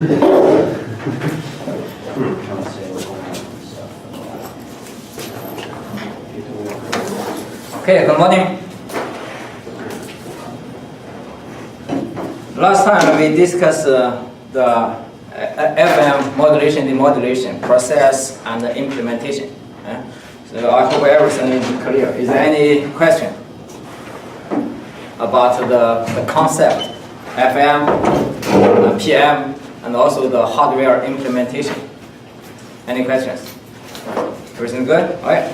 Okay, good morning. Last time we discussed the FM modulation, demodulation process and the implementation. So I hope everything is clear. Is there any question about the concept, FM, PM, and also the hardware implementation? Any questions? Everything good? All right.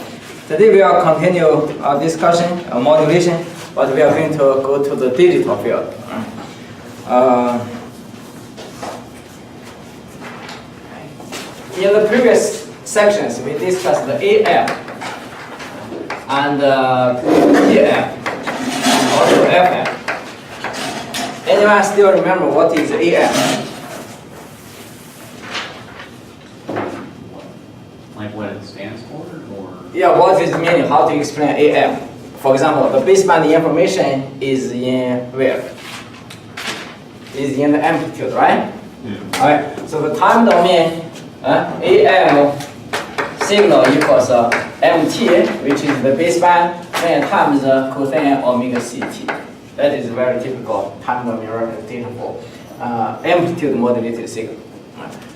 Today we will continue our discussion on modulation, but we are going to go to the digital field. In the previous sections, we discussed the AM and PM, and also FM. Anyone still remember what is AM? Like what it stands for, or? Yeah, what is the meaning? How to explain AM? For example, the baseband information is in where? Is in the amplitude, right? Yeah. All right. So the time domain, AM signal equals MT, which is the baseband, then times cosine omega CT. That is very typical time domain representation for amplitude modulated signal.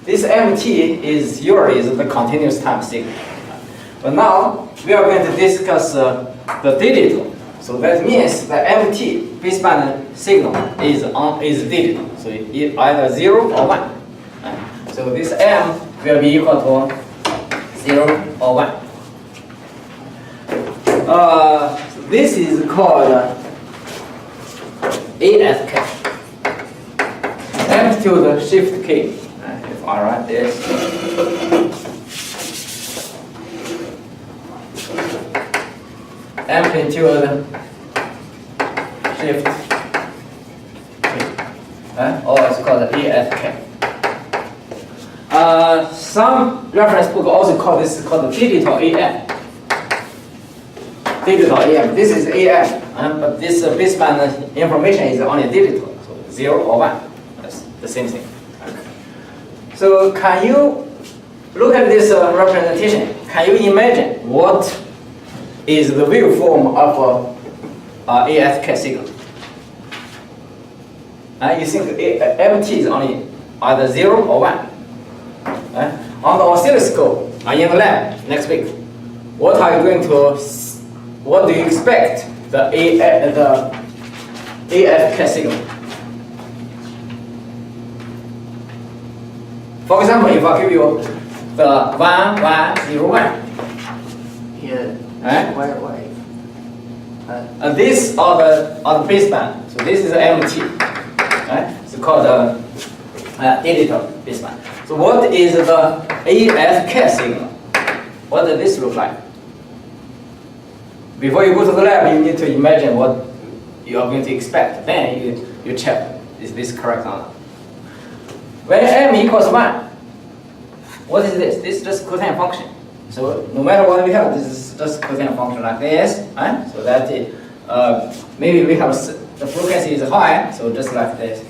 This MT is usually the continuous time signal. But now we are going to discuss the digital. So that means the MT baseband signal is digital. So it either 0 or 1. So this M will be equal to 0 or 1. This is called ASK. Amplitude shift K. If I write this. Amplitude shift K. Or it's called ASK. Some reference book also call this called digital AM. Digital AM. This is AM, but this baseband information is only digital, so 0 or 1. That's the same thing. So can you look at this representation? Can you imagine what is the waveform of ASK signal? You think MT is only either 0 or 1. On the oscilloscope in the lab next week, what do you expect the ASK signal? For example, if I give you the 1, 1, 0, 1. Here. Why? These are the baseband. So this is MT. It's called digital baseband. So what is the ASK signal? What does this look like? Before you go to the lab, you need to imagine what you are going to expect. Then you check, is this correct or not? When M equals 1, what is this? This is just cosine function. So no matter what we have, this is just cosine function like this. So that maybe we have the frequency is high, so just like this.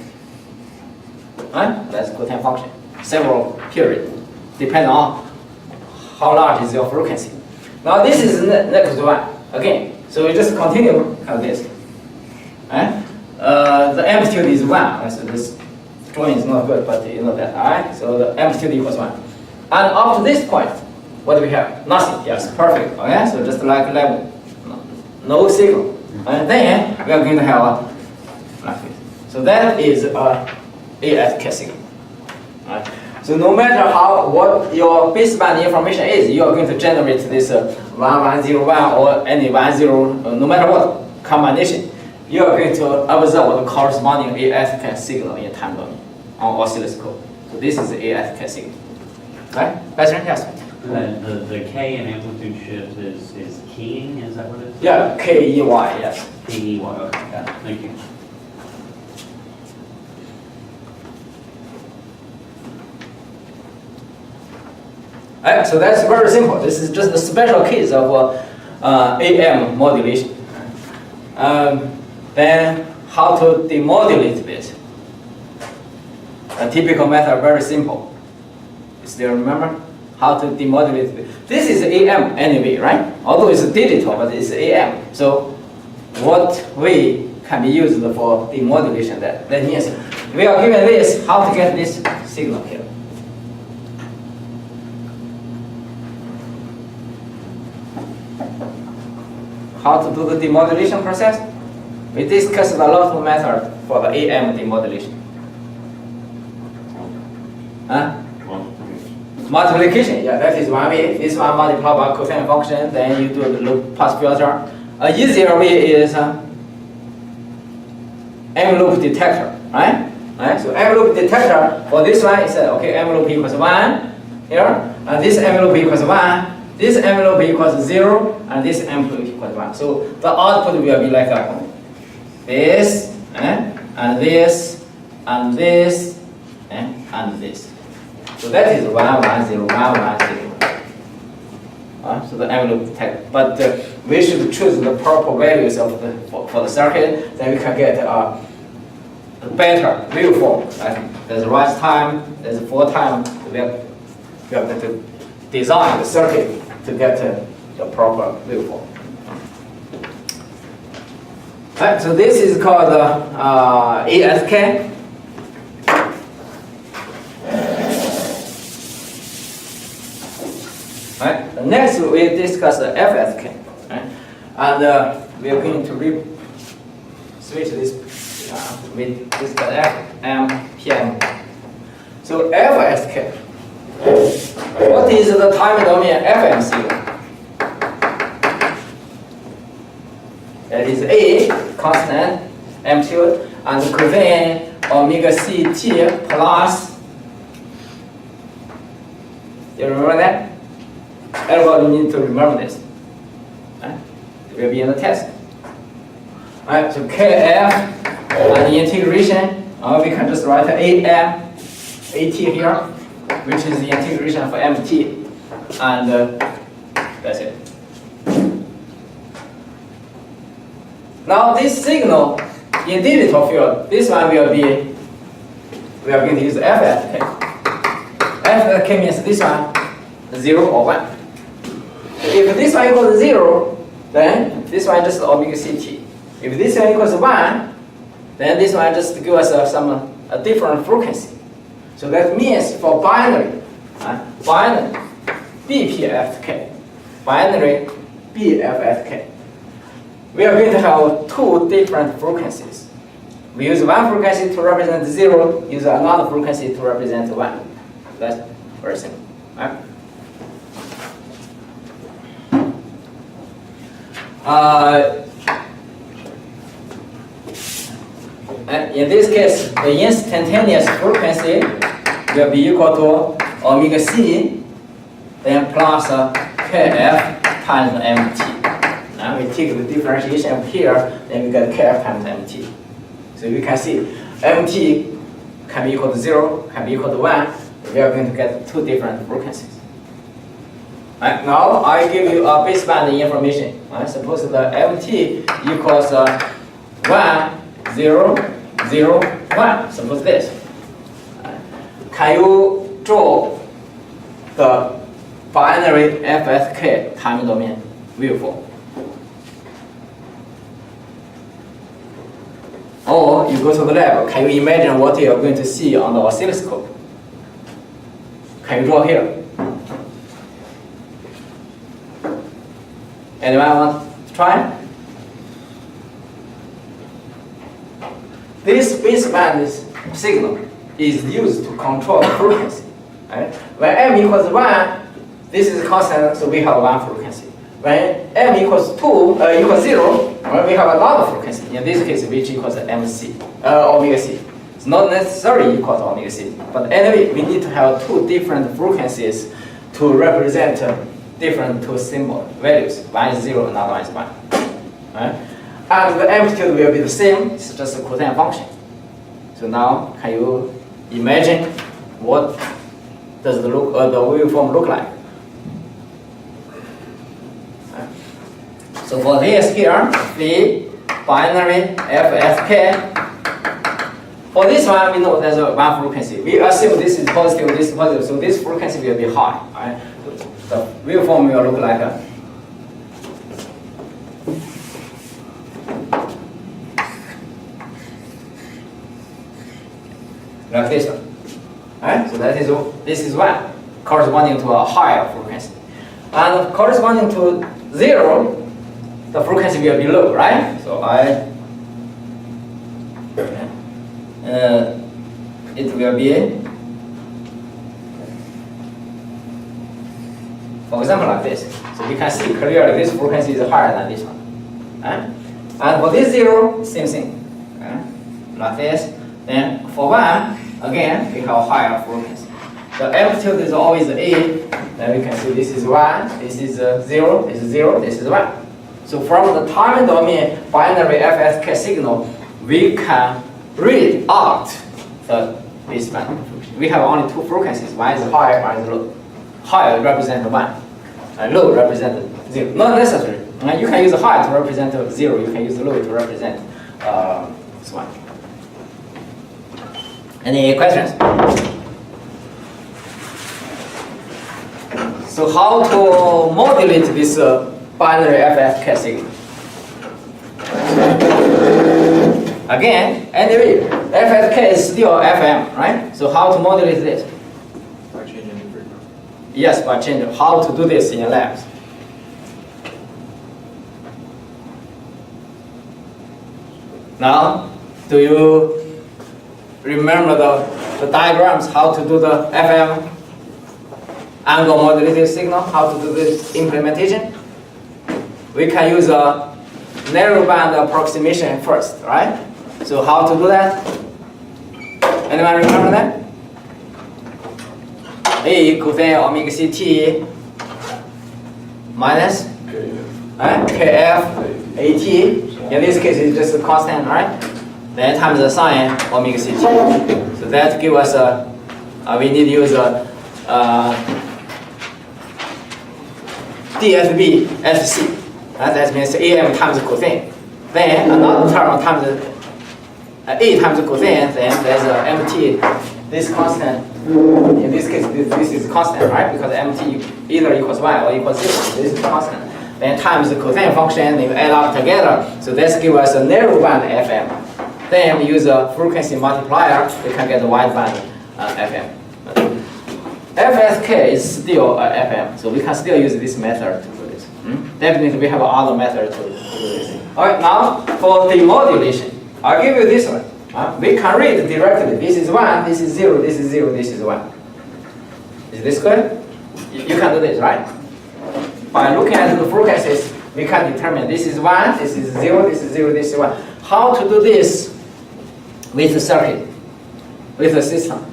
That's cosine function. Several periods, depending on how large is your frequency. Now this is next to 1 again. So we just continue like this. The amplitude is 1. So this drawing is not good, but you know that. Alright. So the amplitude equals 1. And up to this point, what do we have? Nothing. Yes, perfect. Okay. So just like level, no signal. And then we are going to have like this. So that is ASK signal. Right. So no matter what your baseband information is, you are going to generate this 1101 or any 10, no matter what combination, you are going to observe the corresponding ASK signal in time domain on oscilloscope. So this is the ASK signal. Right? Question? Yes. The K in amplitude shift is keying. Is that what it is? Yeah, KEY. Yes. KEY. Okay. Yeah. Thank you. Right, so that's very simple. This is just a special case of AM modulation. Then how to demodulate this? A typical method, very simple. You still remember how to demodulate? This is AM anyway, right? Although it's digital, but it's AM. So what way can be used for demodulation? That means we are given this, how to get this signal here. How to do the demodulation process? We discussed a lot of methods for the AM demodulation. Huh? Multiplication, yeah, that is one way. This one multiplied by cosine function, then you do the loop pass filter. A easier way is M loop detector, right? So M loop detector for this one is okay, M loop equals 1 here, and this M loop equals 1, this M loop equals 0, and this M loop equals 1. So the output will be like this, and this, and this, and this. So that is 1, 1, 0, 1, 1, 0. So the M loop detector. But we should choose the proper values of for the circuit, then we can get a better waveform. Right? There's rise time, there's fall time. We have to design the circuit to get the proper waveform. Right, so this is called ASK. Right. Next, we discuss the FSK, right? And we are going to switch this. We discuss F, M, PM. So FSK. What is the time domain FM signal? That is A, constant amplitude, and cosine omega CT plus. You remember that? Everybody need to remember this. Right? It will be in the test. Right, so KF and the integration, we can just write AM, AT here, which is the integration for MT, and that's it. Now this signal in digital field, this one will be, we are going to use FFK. FFK means this one, 0 or 1. If this one equals 0, then this one just omega CT. If this one equals 1, then this one just gives us a different frequency. So that means for binary, binary BPFK, binary BFFK, we are going to have two different frequencies. We use one frequency to represent 0, use another frequency to represent 1. That's very simple. Right? And in this case, the instantaneous frequency will be equal to omega C, then plus Kf times Mt. Now we take the differentiation here, then we get Kf times Mt. So we can see Mt can be equal to 0, can be equal to 1. We are going to get two different frequencies. Right, now I give you a baseband information. Right, suppose the MT equals 1, 0, 0, 1. Suppose this. Can you draw the binary FSK time domain waveform? Or you go to the lab. Can you imagine what you are going to see on the oscilloscope? Can you draw here? Anyone want to try? This baseband signal is used to control the frequency. Right? When m equals 1, this is constant, so we have one frequency. When m equals 2, equals 0, well, we have another frequency. In this case, which equals MC, omega c. It's not necessarily equal to omega c, but anyway, we need to have two different frequencies to represent different two symbol values. One is 0, another one is 1. Right? And the amplitude will be the same, it's just a cosine function. So now, can you imagine what does the waveform look like? Right? So for this here, the binary FSK, For this one, we know there's a one frequency. We assume this is positive, this is positive, so this frequency will be high. Right? The waveform will look like a like this one. Right? So this is one corresponding to a higher frequency. And corresponding to 0, the frequency will be low, right? So it will be, for example, like this. So we can see clearly this frequency is higher than this one. Right? And for this 0, same thing. Right? Like this. Then for 1, again, we have higher frequency. The amplitude is always A. Then we can see this is 1, this is 0, this is 0, this is 1. So from the time domain binary FSK signal, we can read out this one. We have only two frequencies. One is higher, one is low. Higher represents 1, and low represents 0. Not necessary. You can use high to represent 0. You can use low to represent this one. Any questions? So how to modulate this binary FFK signal? Again, anyway, FFK is still FM, right? So how to modulate this? By changing the frequency. Yes, by changing. How to do this in labs? Now, do you remember the diagrams, how to do the FM angle modulated signal, how to do this implementation? We can use a narrowband approximation first, right? So how to do that? Anyone remember that? A cosine omega CT minus KF AT. In this case, it's just a constant, right? Then times the sine omega CT. So that gives us a, we need to use a DFB FC. That means AM times cosine. Then another term times A times cosine, then there's a MT, this constant. In this case, this is constant, right? Because MT either equals 1 or equals 0. This is constant. Then times the cosine function, they add up together. So this gives us a narrow band FM. Then we use a frequency multiplier, we can get a wide band FM. FSK is still FM, so we can still use this method to do this. Definitely, we have other method to do this. All right, now for demodulation, I'll give you this one. We can read directly. This is 1, this is 0, this is 0, this is 1. Is this good? You can do this, right? By looking at the frequencies, we can determine this is 1, this is 0, this is 0, this is 1. How to do this with the circuit, with the system?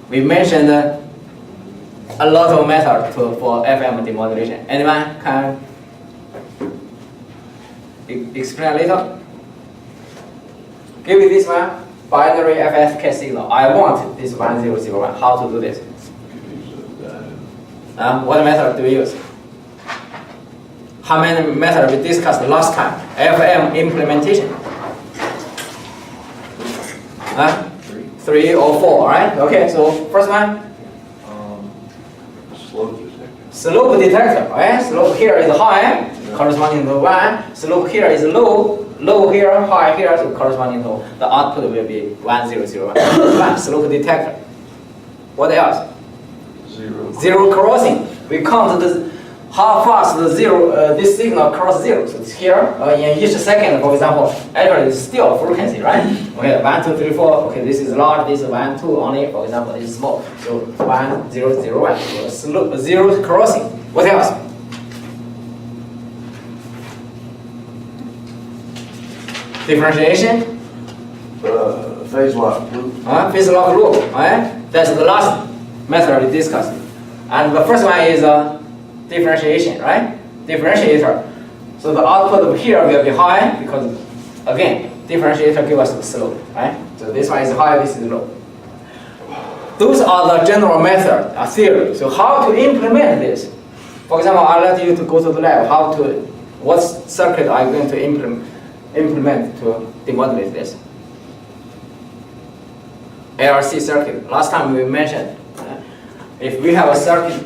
We mentioned a lot of methods for FM demodulation. Anyone can explain a little? Give me this one, binary FFK signal. I want this 1001. How to do this? What method do we use? How many methods we discussed last time? FM implementation. 3 or 4, right? Okay, so first one. Slope detector. Slope detector, right? Slope here is high, corresponding to 1. Slope here is low, low here, high here, so corresponding to the output will be 1001. One, slope detector. What else? 0. Zero crossing. We count how fast the this signal cross 0. So it's here in each second, for example, actually it's still frequency, right? Okay, 1, 2, 3, 4. Okay, this is large. This is 1, 2 only. For example, this is small. So 1, 0, 0, 1. So slope, 0 crossing. What else? Differentiation. Phase lock loop. Phase lock loop. Right? That's the last method we discussed. And the first one is differentiation, right? Differentiator. So the output of here will be high because, again, differentiator gives us the slope, right? So this one is high, this is low. Those are the general method, theory. So how to implement this? For example, I'll let you to go to the lab. What circuit are you going to implement to demodulate this? LRC circuit. Last time we mentioned, if we have a circuit,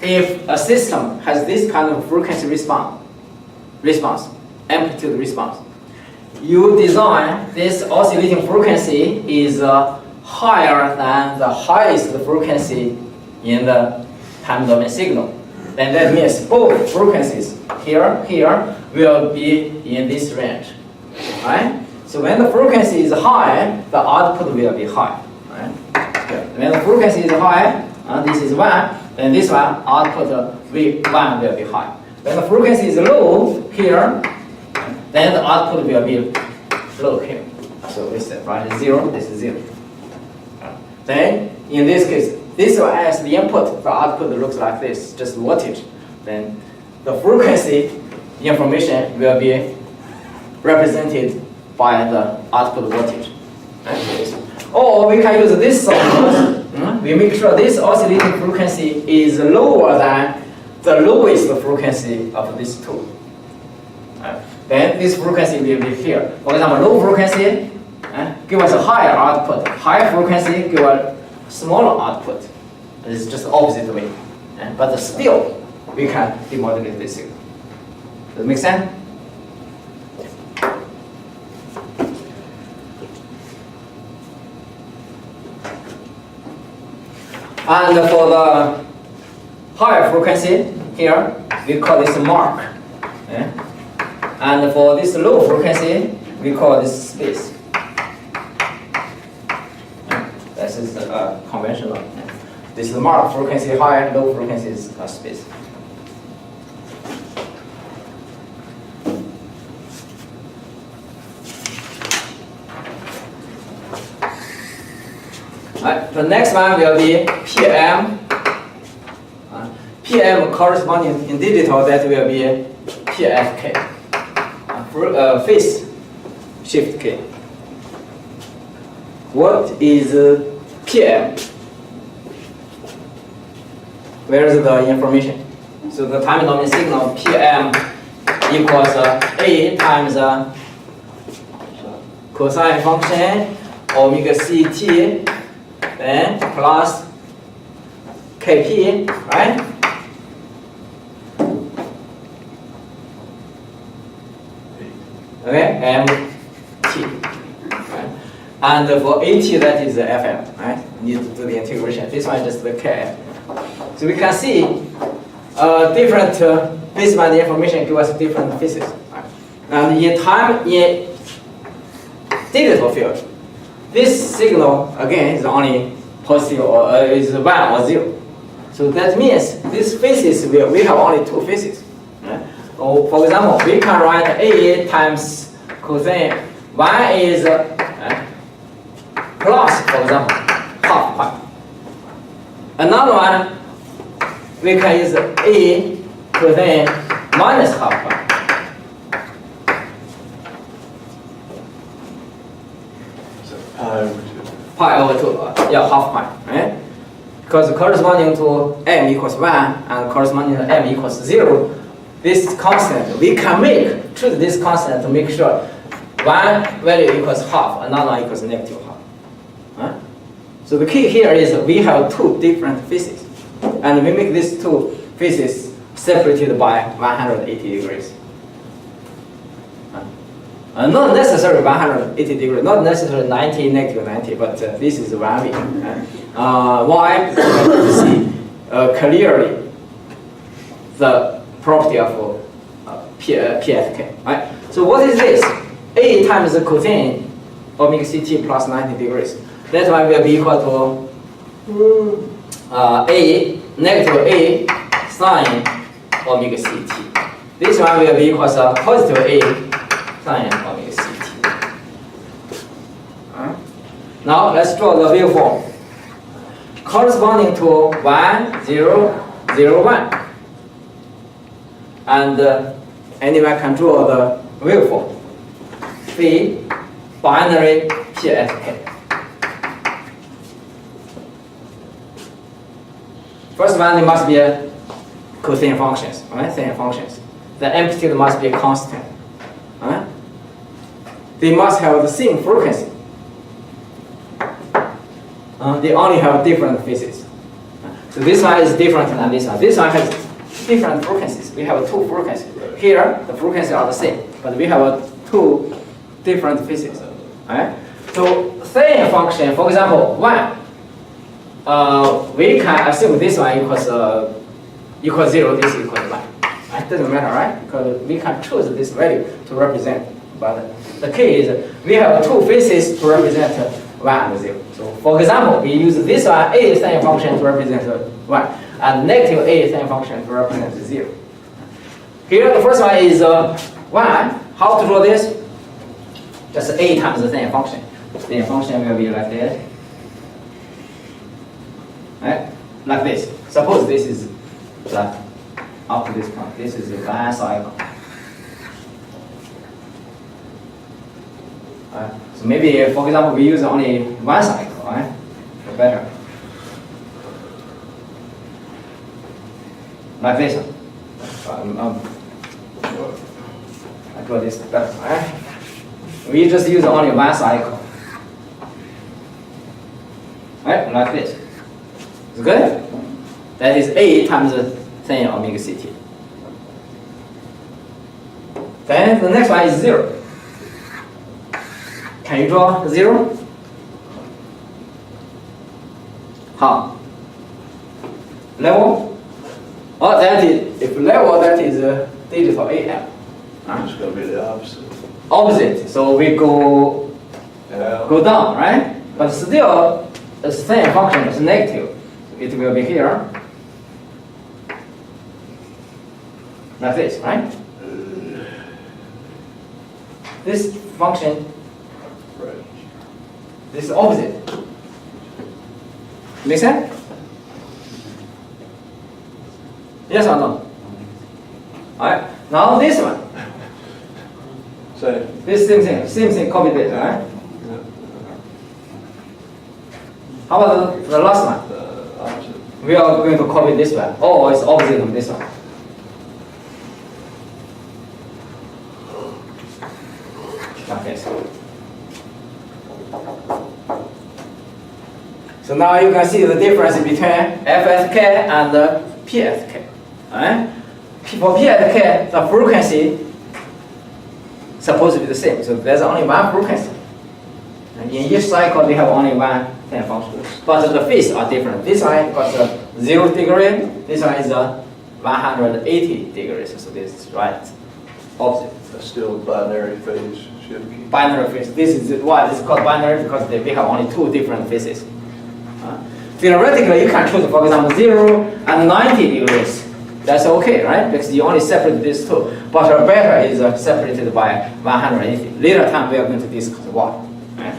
if a system has this kind of frequency response, amplitude response, you design this oscillating frequency is higher than the highest frequency in the time domain signal. And that means both frequencies here will be in this range, right? So when the frequency is high, the output will be high, right? Okay. When the frequency is high, this is 1, then this one, output V1 will be high. When the frequency is low here, then the output will be low here. So we said, right, 0, this is 0. Then, in this case, this one as the input, the output looks like this, just voltage. Then the frequency information will be represented by the output voltage. Or we can use this solution. We make sure this oscillating frequency is lower than the lowest frequency of these two. Then this frequency will be here. For example, low frequency give us a higher output. Higher frequency give a smaller output. It's just opposite way. But still, we can demodulate this signal. Does it make sense? And for the higher frequency here, we call this mark. And for this low frequency, we call this space. This is conventional. This is the mark, frequency higher, low frequency is space. The next one will be PM. PM corresponding in digital, that will be PFK. Phase shift K. What is PM? Where is the information? So the time domain signal PM equals A times cosine function omega CT, then plus KP, right? Okay, MT. Right? And for AT, that is the FM, right? Need to do the integration. This one is just the KF. So we can see different baseband information give us different phases. Right? And in digital field, this signal again is only positive or is 1 or 0. So that means these phases we have only 2 phases. Right? So for example, we can write A times cosine 1 is plus, for example, half pi. Another one, we can use A cosine minus half pi. Pi over 2, yeah, half pi, right? Because corresponding to m equals 1 and corresponding to m equals 0, this constant, we can choose this constant to make sure one value equals half, another one equals negative half. So the key here is we have 2 different phases, and we make these 2 phases separated by 180 degrees. Not necessarily 180 degrees, not necessarily 90, negative 90, but this is one way. Why? To see clearly the property of PFK. Right? So what is this? A times the cosine omega CT plus 90 degrees. That one will be equal to A, negative A sine omega CT. This one will be equal to positive A sine omega CT. Now let's draw the waveform corresponding to 1, 0, 0, 1. And anyone can draw the waveform. Phi binary PFK. First one, it must be a cosine functions, right? Sine functions. The amplitude must be constant. Right? They must have the same frequency. they only have different phases. So this one is different than this one. This one has different frequencies. We have two frequencies. Here, the frequencies are the same, but we have two different phases. Right? So sine function, for example, 1, we can assume this one equals 0, this equals 1. It doesn't matter, right? Because we can choose this value to represent. But the key is we have two phases to represent 1 and 0. So for example, we use this one a sine function to represent 1, and negative a sine function to represent 0. Here the first one is 1. How to draw this? Just a times the sine function. Sine function will be like this. Right? Like this. Suppose this is up to this point. This is one cycle. So maybe, for example, we use only one cycle, right? Or better. Like this. I draw this better, right? We just use only one cycle. Right? Like this. It's good? That is A times sine omega CT. Then the next one is 0. Can you draw 0? How? Level? Oh, that is, if level, that is digital AM. It's going to be the opposite. Opposite, so we go down, right? But still, the sine function is negative. It will be here. Like this, right? This function, Right. this is opposite. Make sense? Yes or no? Alright, now this one. Same. This same thing, copy this, right? How about the last one? The opposite. We are going to copy this one. Oh, it's opposite of this one. Okay. So now you can see the difference between FSK and PSK. Right? For PSK, the frequency is supposed to be the same. So there's only one frequency. And in each cycle, they have only one sine function. But the phase are different. This one got 0 degree. This one is 180 degrees. So this is right opposite. That's still binary phase shift. Binary phase. This is why this is called binary, because we have only two different phases. Theoretically, you can choose, for example, 0 and 90 degrees. That's okay, right? Because you only separate these two. But better is separated by 180. Later time, we are going to discuss why. Right?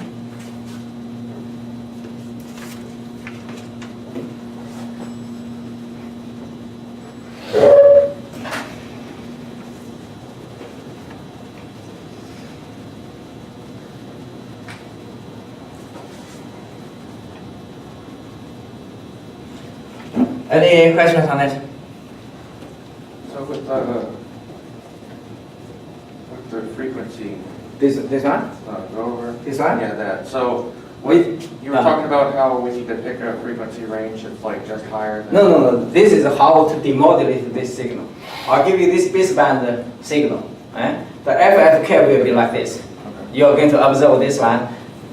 Any questions on it? So with the frequency, This one? go over. This one? Yeah, that. So We, you were talking about how we need to pick a frequency range that's like just higher than. No. This is how to demodulate this signal. I'll give you this baseband signal. Eh? The FFK will be like this. Okay. You're going to observe this one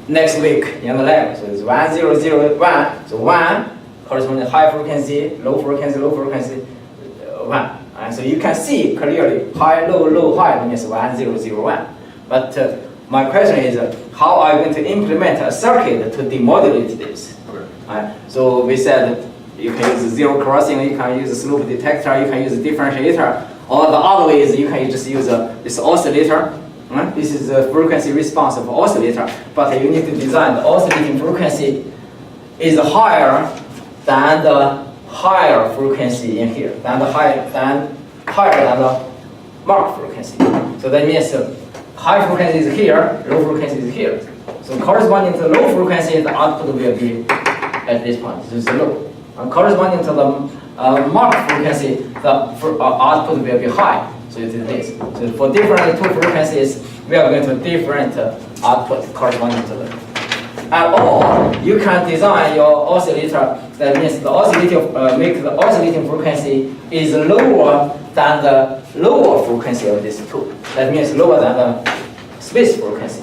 next week in the lab. So it's 1001. So 1 corresponding to high frequency, low frequency, 1. And so you can see clearly high, low, high means 1001. But my question is, how are you going to implement a circuit to demodulate this? Okay. So we said you can use zero crossing, you can use a slope detector, you can use a differentiator, or the other way is you can just use this oscillator. This is the frequency response of oscillator, but you need to design the oscillating frequency is higher than the higher frequency in here, higher than the mark frequency. So that means high frequency is here, low frequency is here. So corresponding to low frequency, the output will be at this point. This is low. And corresponding to the mark frequency, the output will be high. So it is this. So for different two frequencies, we are going to different output corresponding to the or you can design your oscillator. That means the oscillator make the oscillating frequency is lower than the lower frequency of these two. That means lower than the space frequency.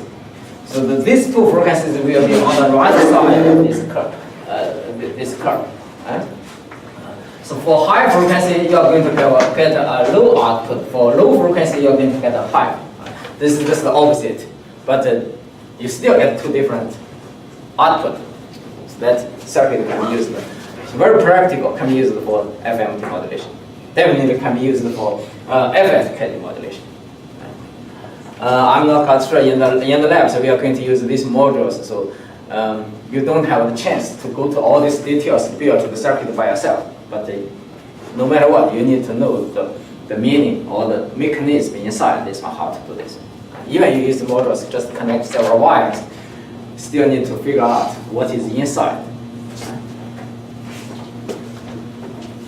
So these two frequencies will be on the right side of this curve. This curve. Right? So for high frequency, you are going to get a low output. For low frequency, you are going to get a high. This is just the opposite, but you still get two different output. So that circuit can be used. It's very practical. Can be used for FM modulation. Definitely can be used for FFK modulation. I'm not quite sure in the lab, so we are going to use these modules. So you don't have the chance to go to all these details, build the circuit by yourself. But no matter what, you need to know the meaning or the mechanism inside this on how to do this. Even you use the modules, just connect several wires, still need to figure out what is inside.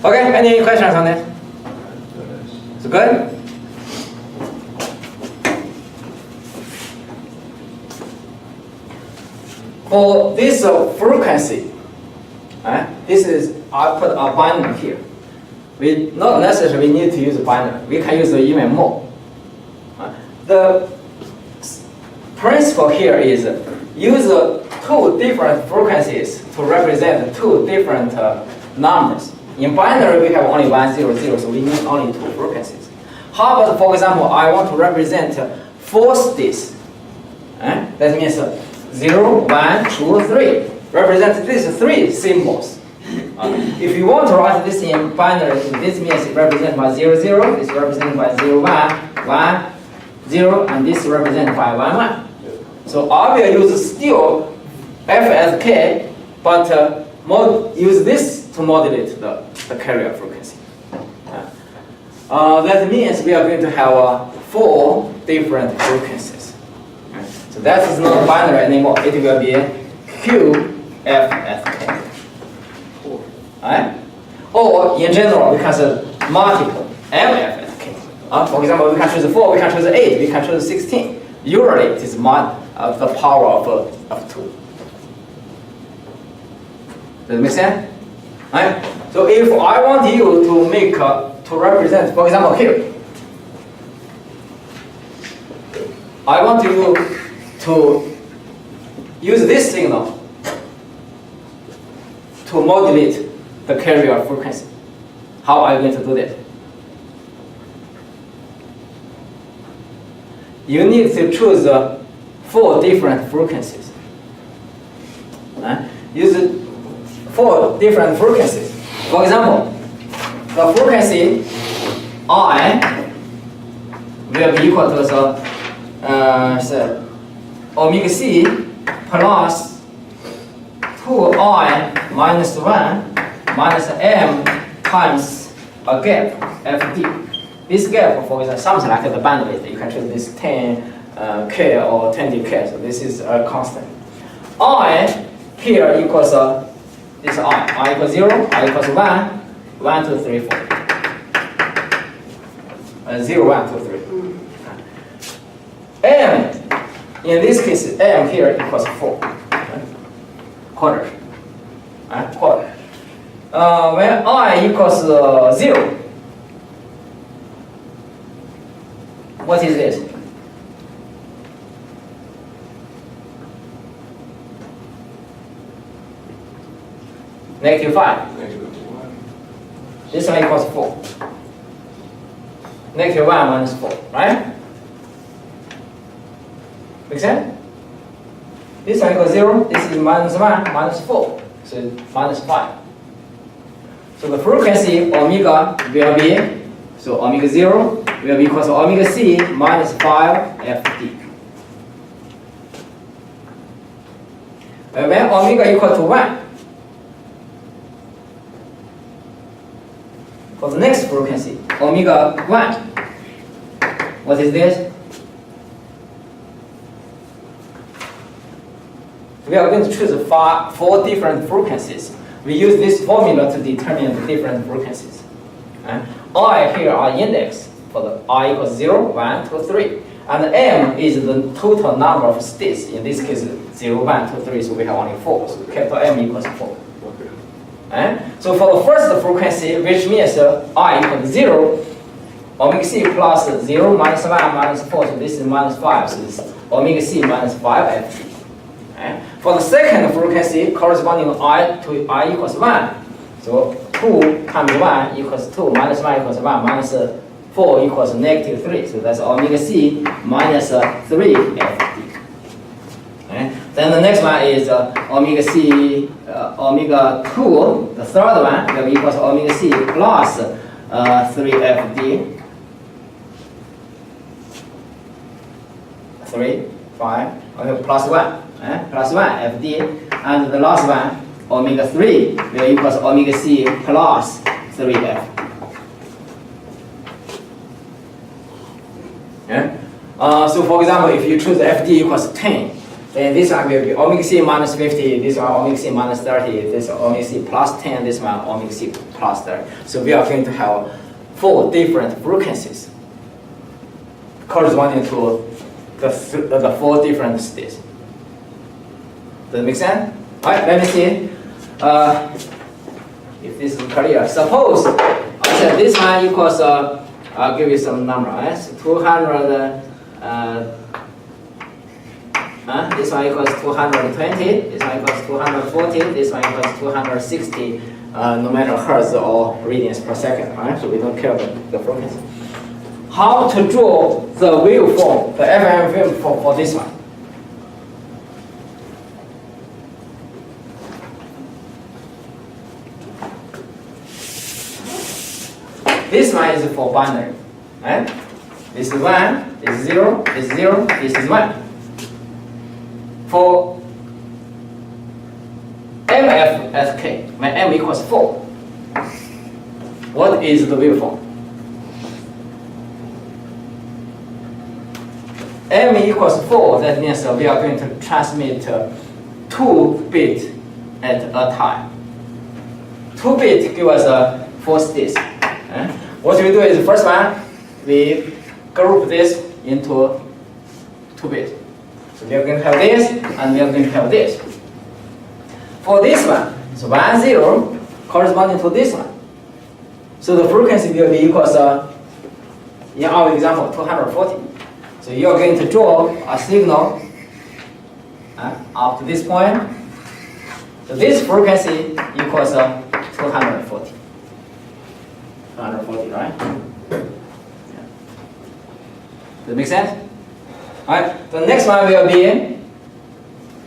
Okay, any questions on that? It's good? For this frequency, this is, I put a binary here. We not necessarily need to use a binary. We can use even more. The principle here is use two different frequencies to represent two different numbers. In binary, we have only 1, 0, 0, so we need only two frequencies. How about, for example, I want to represent 4 states. That means 0, 1, 2, 3. Represent these 3 symbols. If you want to write this in binary, this means it represented by 0, 0, this represented by 0, 1, 1, 0, and this represented by 1, 1. So I will use still F as K, but use this to modulate the carrier frequency. That means we are going to have 4 different frequencies. So that is not binary anymore. It will be Q, F, S, K. Or in general, we can say multiple M, F, S, K. For example, we can choose 4, we can choose 8, we can choose 16. Usually, it is the power of 2. Does it make sense? So if I want you to make to represent, for example, here, I want you to use this signal to modulate the carrier frequency. How are you going to do that? You need to choose 4 different frequencies. Use 4 different frequencies. For example, the frequency I will be equal to omega c plus 2I minus 1 minus m times a gap fd. This gap, for example, something like the bandwidth. You can choose this 10k or 20k. So this is a constant. I here equals this I equals 0, I equals 1, 1, 2, 3, 4. 0, 1, 2, 3. M, in this case, M here equals 4. Quarter. Quarter. When I equals 0, what is this? Negative 5. This one equals 4. Negative 1 minus 4, right? Make sense? This one equals 0. This is minus 1 minus 4. So it's minus 5. So the frequency omega will be, so omega 0 will be equal to omega c minus 5 fd. And when omega equal to 1, for the next frequency, omega 1, what is this? We are going to choose 4 different frequencies. We use this formula to determine the different frequencies. I here are index for the I equals 0, 1, 2, 3. And M is the total number of states. In this case, 0, 1, 2, 3, so we have only 4. So capital M equals 4. Okay. So for the first frequency, which means I equals 0, omega c plus 0 minus 1 minus 4, so this is minus 5, so this is omega c minus 5 ft. For the second frequency, corresponding to I equals 1, so 2 times 1 equals 2, minus 1 equals 1, minus 4 equals negative 3, so that's omega c minus 3 ft. Then the next one is omega c, omega 2, the third one will be equals omega c plus 3 ft. 3, 5, okay, plus 1, plus 1 ft. And the last one, omega 3 will equals omega c plus 3 ft. So for example, if you choose ft equals 10, then this one will be omega c minus 50, this one omega c minus 30, this one omega c plus 10, this one omega c plus 30. So we are going to have 4 different frequencies corresponding to the 4 different states. Does it make sense? Alright, let me see if this is clear. Suppose I said this one equals, I'll give you some number, right? So 200, this one equals 220, this one equals 240, this one equals 260, no matter hertz or radians per second, right? So we don't care about the frequency. How to draw the waveform, the FM waveform for this one? This one is for binary, right? This is 1, this is 0, this is 0, this is 1. For MFSK, when M equals 4, what is the waveform? M equals 4, that means we are going to transmit 2 bits at a time. 2 bits give us 4 states. What we do is, the first one, we group this into 2 bits. So we are going to have this, and we are going to have this. For this one, so 1, 0, corresponding to this one. So the frequency will be equals, in our example, 240. So you are going to draw a signal up to this point. So this frequency equals 240. 240, right? Yeah. Does it make sense? Alright, the next one will be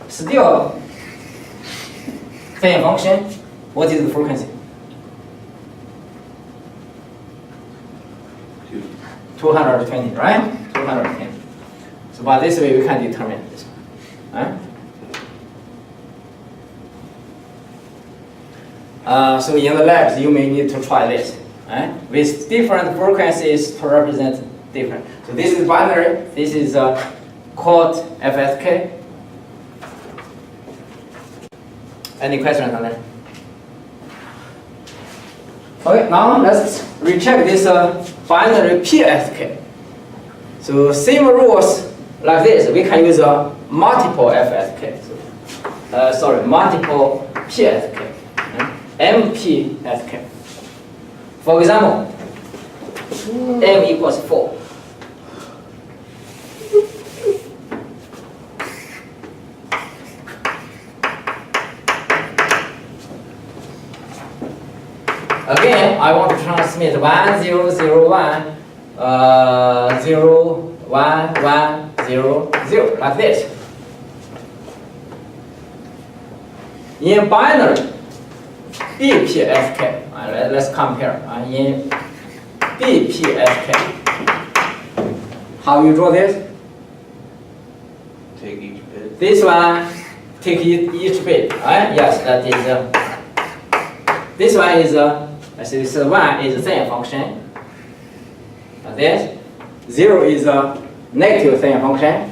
still same function. What is the frequency? 220, right? 220. So by this way we can determine this one. Right? So in the labs you may need to try this. Right? With different frequencies to represent different. So this is binary, this is called FSK. Any questions on that? Okay, now let's recheck this binary PSK. So same rules like this, we can use multiple FSK. So, multiple PSK, MPSK. For example, M equals 4. Again, I want to transmit 1, 0, 0, 1, 0, 1, 1, 0, 0, like this. In binary, BPSK, let's compare. In BPSK, how you draw this? Take each bit. This one, take each bit, right? Yes, that is. This one is, this 1 is the same function. Like this. 0 is a negative same function.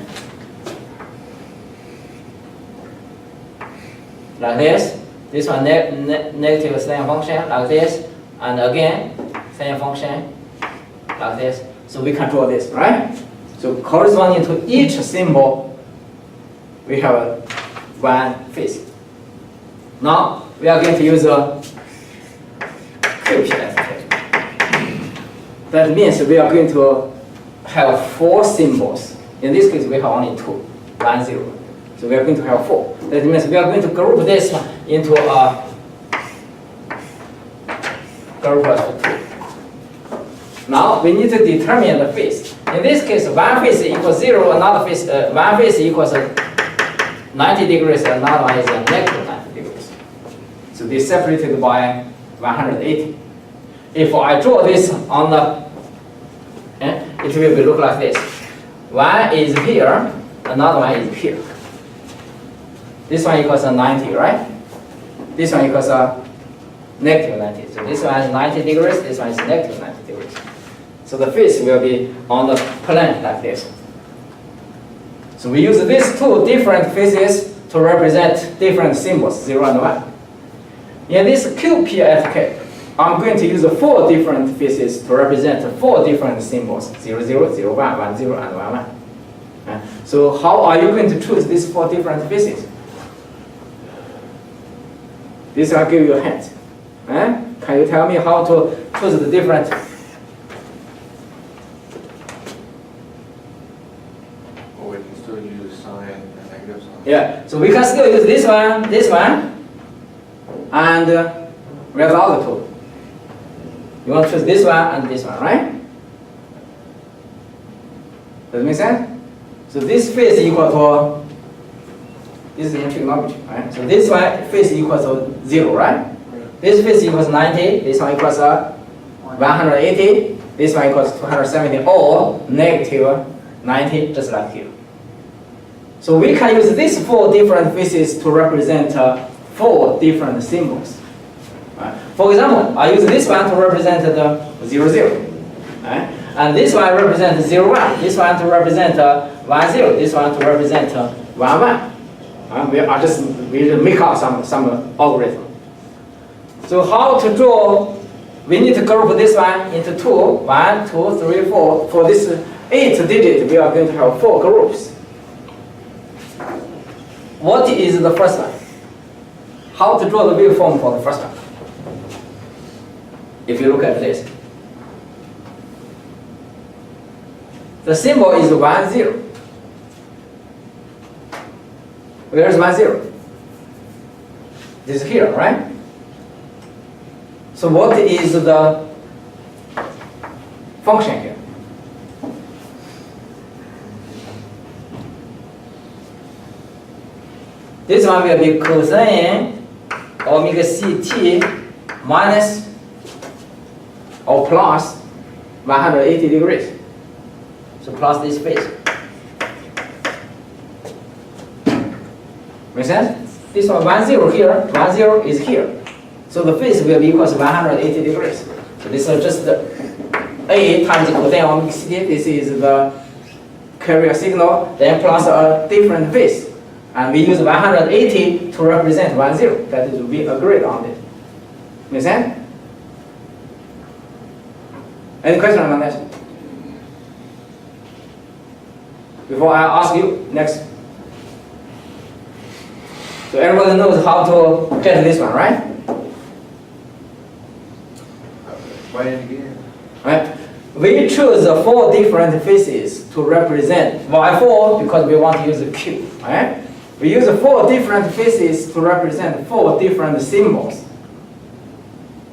Like this. This one negative same function, like this. And again, same function, like this. So we can draw this, right? So corresponding to each symbol, we have one phase. Now we are going to use a QPFK. That means we are going to have 4 symbols. In this case, we have only 2, 1, 0. So we are going to have 4. That means we are going to group this one into a group of 2. Now we need to determine the phase. In this case, one phase equals 0, another phase, one phase equals 90 degrees, another one is negative 90 degrees. So they separated by 180. If I draw this on the, it will look like this. One is here, another one is here. This one equals 90, right? This one equals negative 90. So this one is 90 degrees, this one is negative 90 degrees. So the phase will be on the plane like this. So we use these 2 different phases to represent different symbols, 0 and 1. In this QPFK, I'm going to use 4 different phases to represent 4 different symbols, 0, 0, 0, 1, 1, 0, and 1, 1. So how are you going to choose these 4 different phases? This will give you a hint. Can you tell me how to choose the different? Well, we can still use sign and negative sign. Yeah, so we can still use this one, and where's the other 2? You want to choose this one and this one, right? Does it make sense? So this phase equal to, this is in trigonometry, right? So this one phase equals to 0, right? This phase equals 90, this one equals 180, this one equals 270, or negative 90, just like here. So we can use these 4 different phases to represent 4 different symbols. Right? For example, I use this one to represent the 0, 0. Right? And this one represents 0, 1. This one to represent 1, 0. This one to represent 1, 1. We make up some algorithm. So how to draw? We need to group this one into 2. 1, 2, 3, 4. For this 8 digit, we are going to have 4 groups. What is the first one? How to draw the waveform for the first one? If you look at this, the symbol is 1, 0. Where is 1, 0? This is here, right? So what is the function here? This one will be cosine omega CT minus or plus 180 degrees. So plus this phase. Make sense? This one 1, 0 here, 1, 0 is here. So the phase will be equals 180 degrees. So this is just the A times cosine omega CT. This is the carrier signal, then plus a different phase. And we use 180 to represent 1, 0. That is, we agreed on it. Make sense? Any question on that? Before I ask you, next. So everybody knows how to get this one, right? Write it again. Right? We choose 4 different phases to represent. Why 4? Because we want to use a Q. Right? We use 4 different phases to represent 4 different symbols.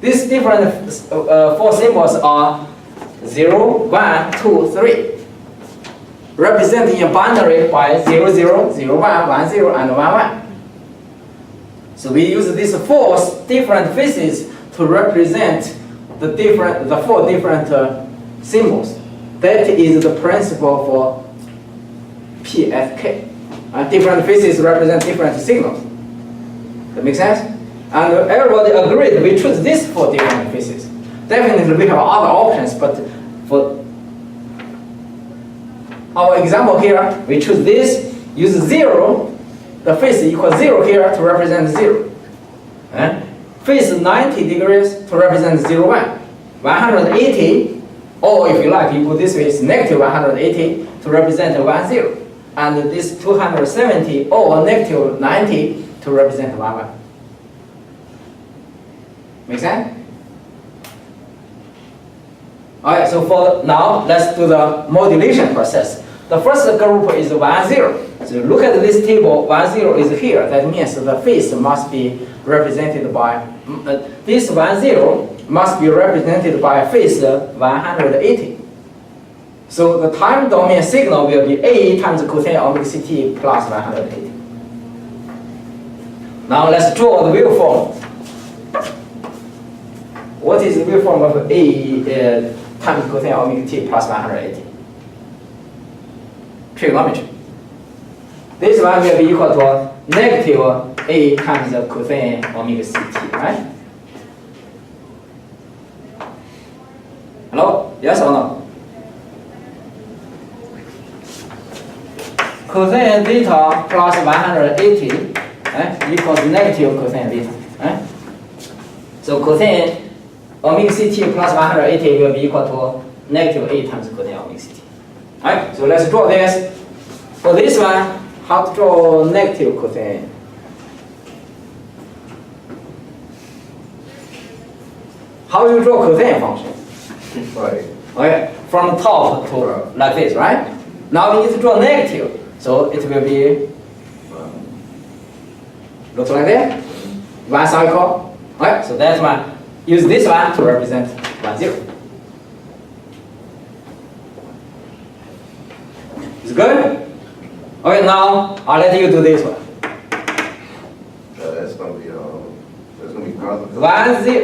These different 4 symbols are 0, 1, 2, 3. Representing a boundary by 0, 0, 0, 1, 1, 0, and 1, 1. So we use these 4 different phases to represent the 4 different symbols. That is the principle for PFK. Different phases represent different signals. That makes sense? And everybody agreed we choose these 4 different phases. Definitely we have other options, but for our example here, we choose this, use 0, the phase equals 0 here to represent 0. Phase 90 degrees to represent 0, 1. 180, or if you like, you put this way, it's negative 180 to represent 1, 0. and this 270 or negative 90 to represent y1. Make sense? Alright, so for now, let's do the modulation process. The first group is 1, 0. So look at this table, 1, 0 is here. That means the phase must be represented by, this 1, 0 must be represented by phase 180. So the time domain signal will be A times cosine omega CT plus 180. Now let's draw the waveform. What is the waveform of A times cosine omega t plus 180? Trigonometry. This one will be equal to negative A times cosine omega CT, right? Hello? Yes or no? Cosine theta plus 180 equals negative cosine theta. So cosine omega CT plus 180 will be equal to negative A times cosine omega CT. Alright, so let's draw this. For this one, how to draw negative cosine? How you draw cosine function? Right. Okay, from top to like this, right? Now we need to draw negative. So it will be, looks like that, 1 cycle. Alright, so that's one. Use this one to represent 1, 0. It's good? Okay, now I'll let you do this one. That's gonna be positive.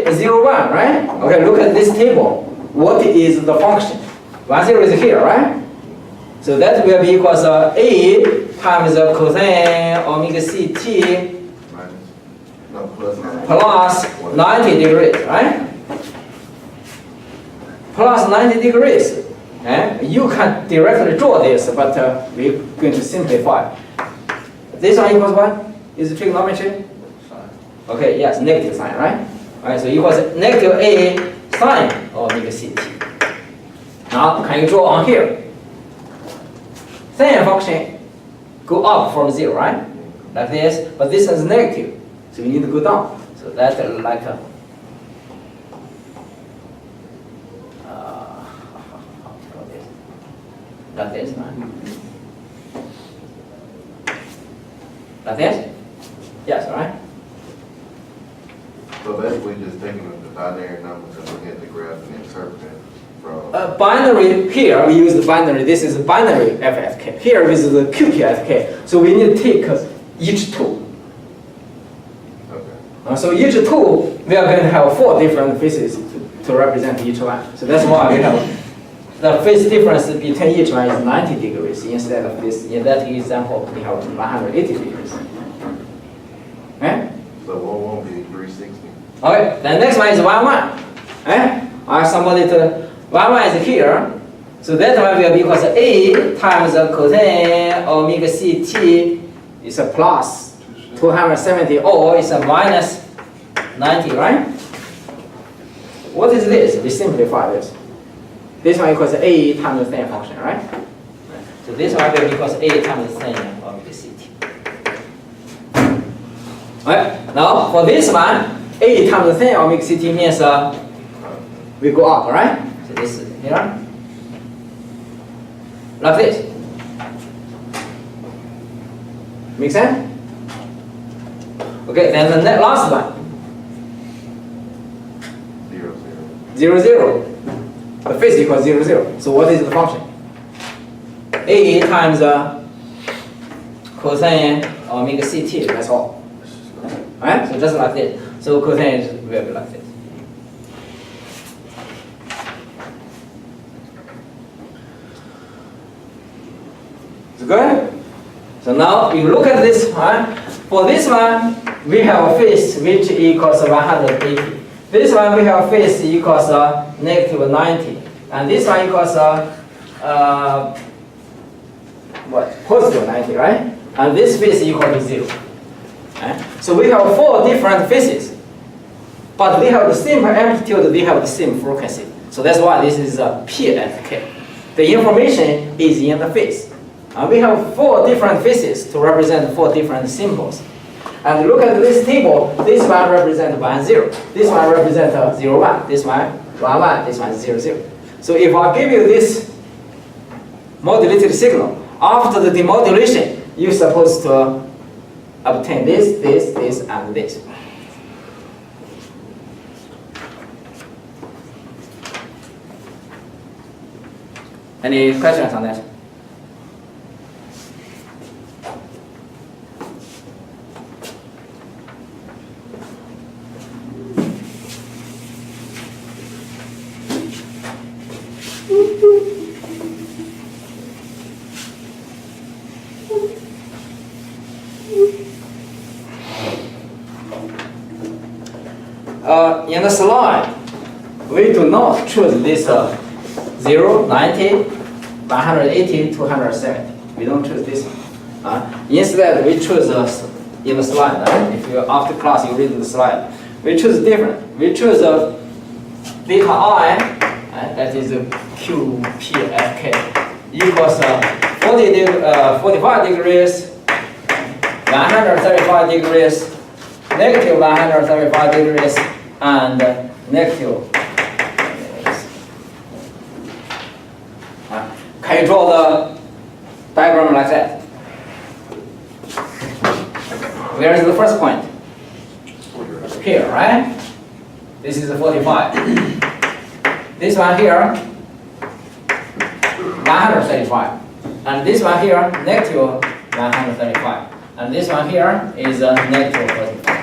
1, 0, 1, right? Okay, look at this table. What is the function? 1, 0 is here, right? So that will be equals A times cosine omega CT plus 90 degrees, right? Plus 90 degrees. You can directly draw this, but we're going to simplify. This one equals what? Is trigonometry? Okay, yes, negative sign, right? Alright, so equals negative A sine omega CT. Now, can you draw on here? Sine function go up from 0, right? Like this, but this is negative, so you need to go down. So that's like a like this, right? Like this? Yes, right? So basically just taking the binary numbers and looking at the graph and interpreting from. Binary, here we use the binary, this is binary FFK. Here this is the QPFK. So we need to take each two. Okay. So each two, we are going to have 4 different phases to represent each one. So that's why we have the phase difference between each one is 90 degrees instead of this. In that example, we have 180 degrees. Okay? So one won't be 360. Okay, the next one is 1, 1. Somebody to 1, 1 is here. So that one will be equals to A times the cosine omega CT is a plus 270 or it's a minus 90, right? What is this? We simplify this. This one equals A times the sine function, right? So this one will be equals A times the sine omega CT. Alright, now for this one, A times the sine omega CT means we go up, right? So this is here. Like this. Make sense? Okay, then the last one. 0, 0, 0. The phase equals 0, 0. So what is the function? A times cosine omega CT, that's all. Alright, so just like this. So cosine will be like this. It's good? So now you look at this one. For this one, we have a phase which equals 180. This one we have a phase equals negative 90. And this one equals positive 90, right? And this phase equal to 0. Right? So we have 4 different phases. But they have the same amplitude, they have the same frequency. So that's why this is a PFK. The information is in the phase. We have 4 different faces to represent 4 different symbols. And look at this table. This one represents 1, 0. This one represents 0, 1. This one 1, 1. This one 0, 0. So if I give you this modulated signal, after the demodulation, you're supposed to obtain this, this, this, and this. Any questions on that? In the slide, we do not choose this 0, 90, 180, 270. We don't choose this one. Instead, we choose in the slide. If you after class you read the slide, we choose different. We choose beta I, that is QPFK, equals 45 degrees, 135 degrees, negative 135 degrees, and negative. Can you draw the diagram like that? Where is the first point? Here, right? This is 45. This one here, 135. And this one here, negative 135. And this one here is negative 45.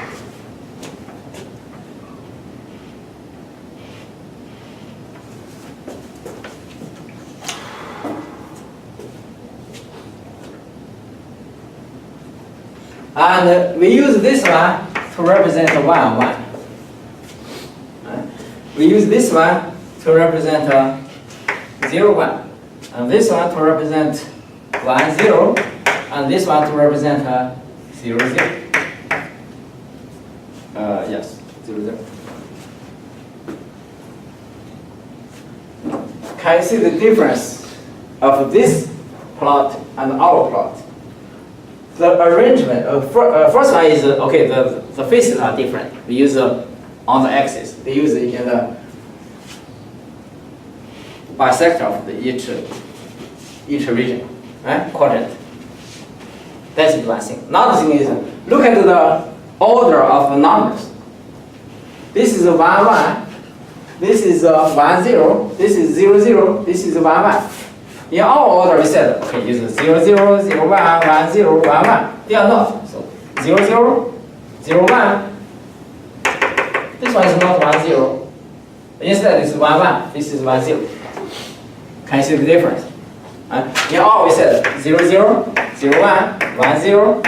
And we use this one to represent 1, 1. We use this one to represent 0, 1. And this one to represent 1, 0. And this one to represent 0, 0. Yes, 0, 0. Can you see the difference of this plot and our plot? The arrangement, first one is, okay, the faces are different. We use on the axis. They use it in the bisector of each region, right? Quadrant. That's one thing. Another thing is, look at the order of the numbers. This is 1, 1. This is 1, 0. This is 0, 0. This is 1, 1. In our order, we said, okay, use 0, 0, 0, 1, 1, 0, 1, 1. They are not. So 0, 0, 0, 1. This one is not 1, 0. Instead, it's 1, 1. This is 1, 0. Can you see the difference? In our, we said 0, 0, 0, 1, 1, 0,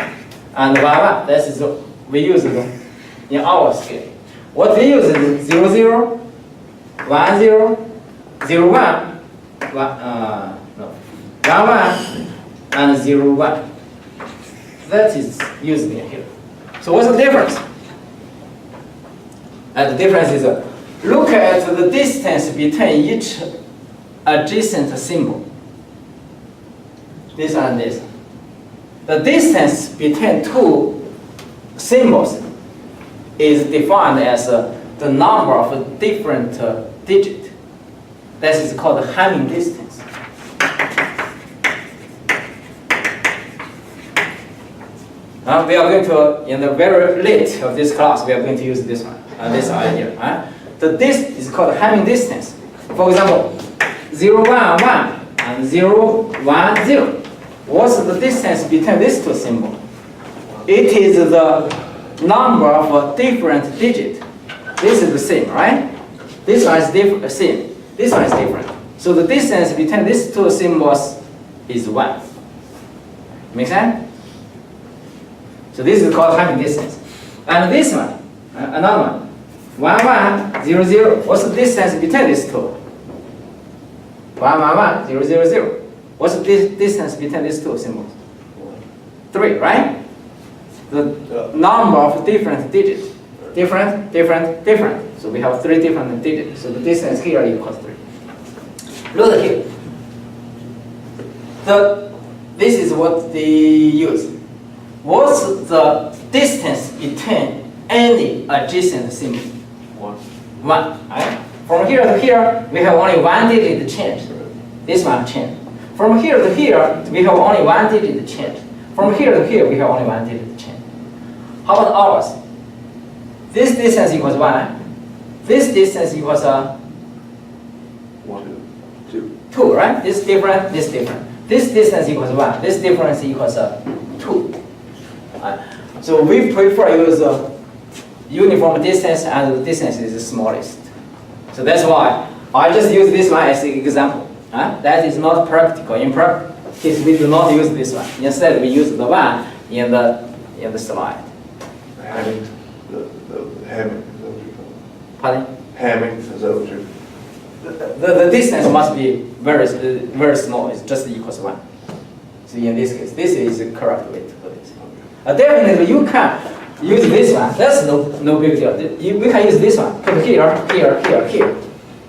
and 1, 1. That is we use it in our scale. What we use is 0, 0, 1, 0, 0, 1. 1, 1, and 0, 1. That is used in here. So what's the difference? And the difference is, look at the distance between each adjacent symbol. This and this. The distance between 2 symbols is defined as the number of different digits. That is called the Hamming distance. We are going to, in the very late of this class, we are going to use this one, this idea. This is called Hamming distance. For example, 0, 1, 1, and 0, 1, 0. What's the distance between these 2 symbols? It is the number of different digits. This is the same, right? This one is same. This one is different. So the distance between these 2 symbols is 1. Make sense? So this is called Hamming distance. And this one, another one, 1, 1, 0, 0. What's the distance between these 2? 1, 1, 1, 0, 0, 0. What's the distance between these 2 symbols? 3, right? The number of different digits. Different, different, different. So we have 3 different digits. So the distance here equals 3. Look here. The this is what they use. What's the distance between any adjacent symbol? 1. 1. Right? From here to here, we have only one digit change. This one change. From here to here, we have only one digit change. From here to here, we have only one digit change. How about ours? This distance equals 1. This distance equals 1, 2, right? This different, this different. This distance equals 1. This difference equals 2. So we prefer use uniform distance, and the distance is the smallest. So that's why I just use this one as an example. That is not practical. In practice, we do not use this one. Instead, we use the one in the slide. Hamming, the hamming, is that what you call Pardon? it? Hamming, is that what you? The distance must be very small. It's just equals 1. So in this case, this is the correct way to do this. Definitely, you can use this one. That's no big deal. We can use this one. Put here, here, here, here.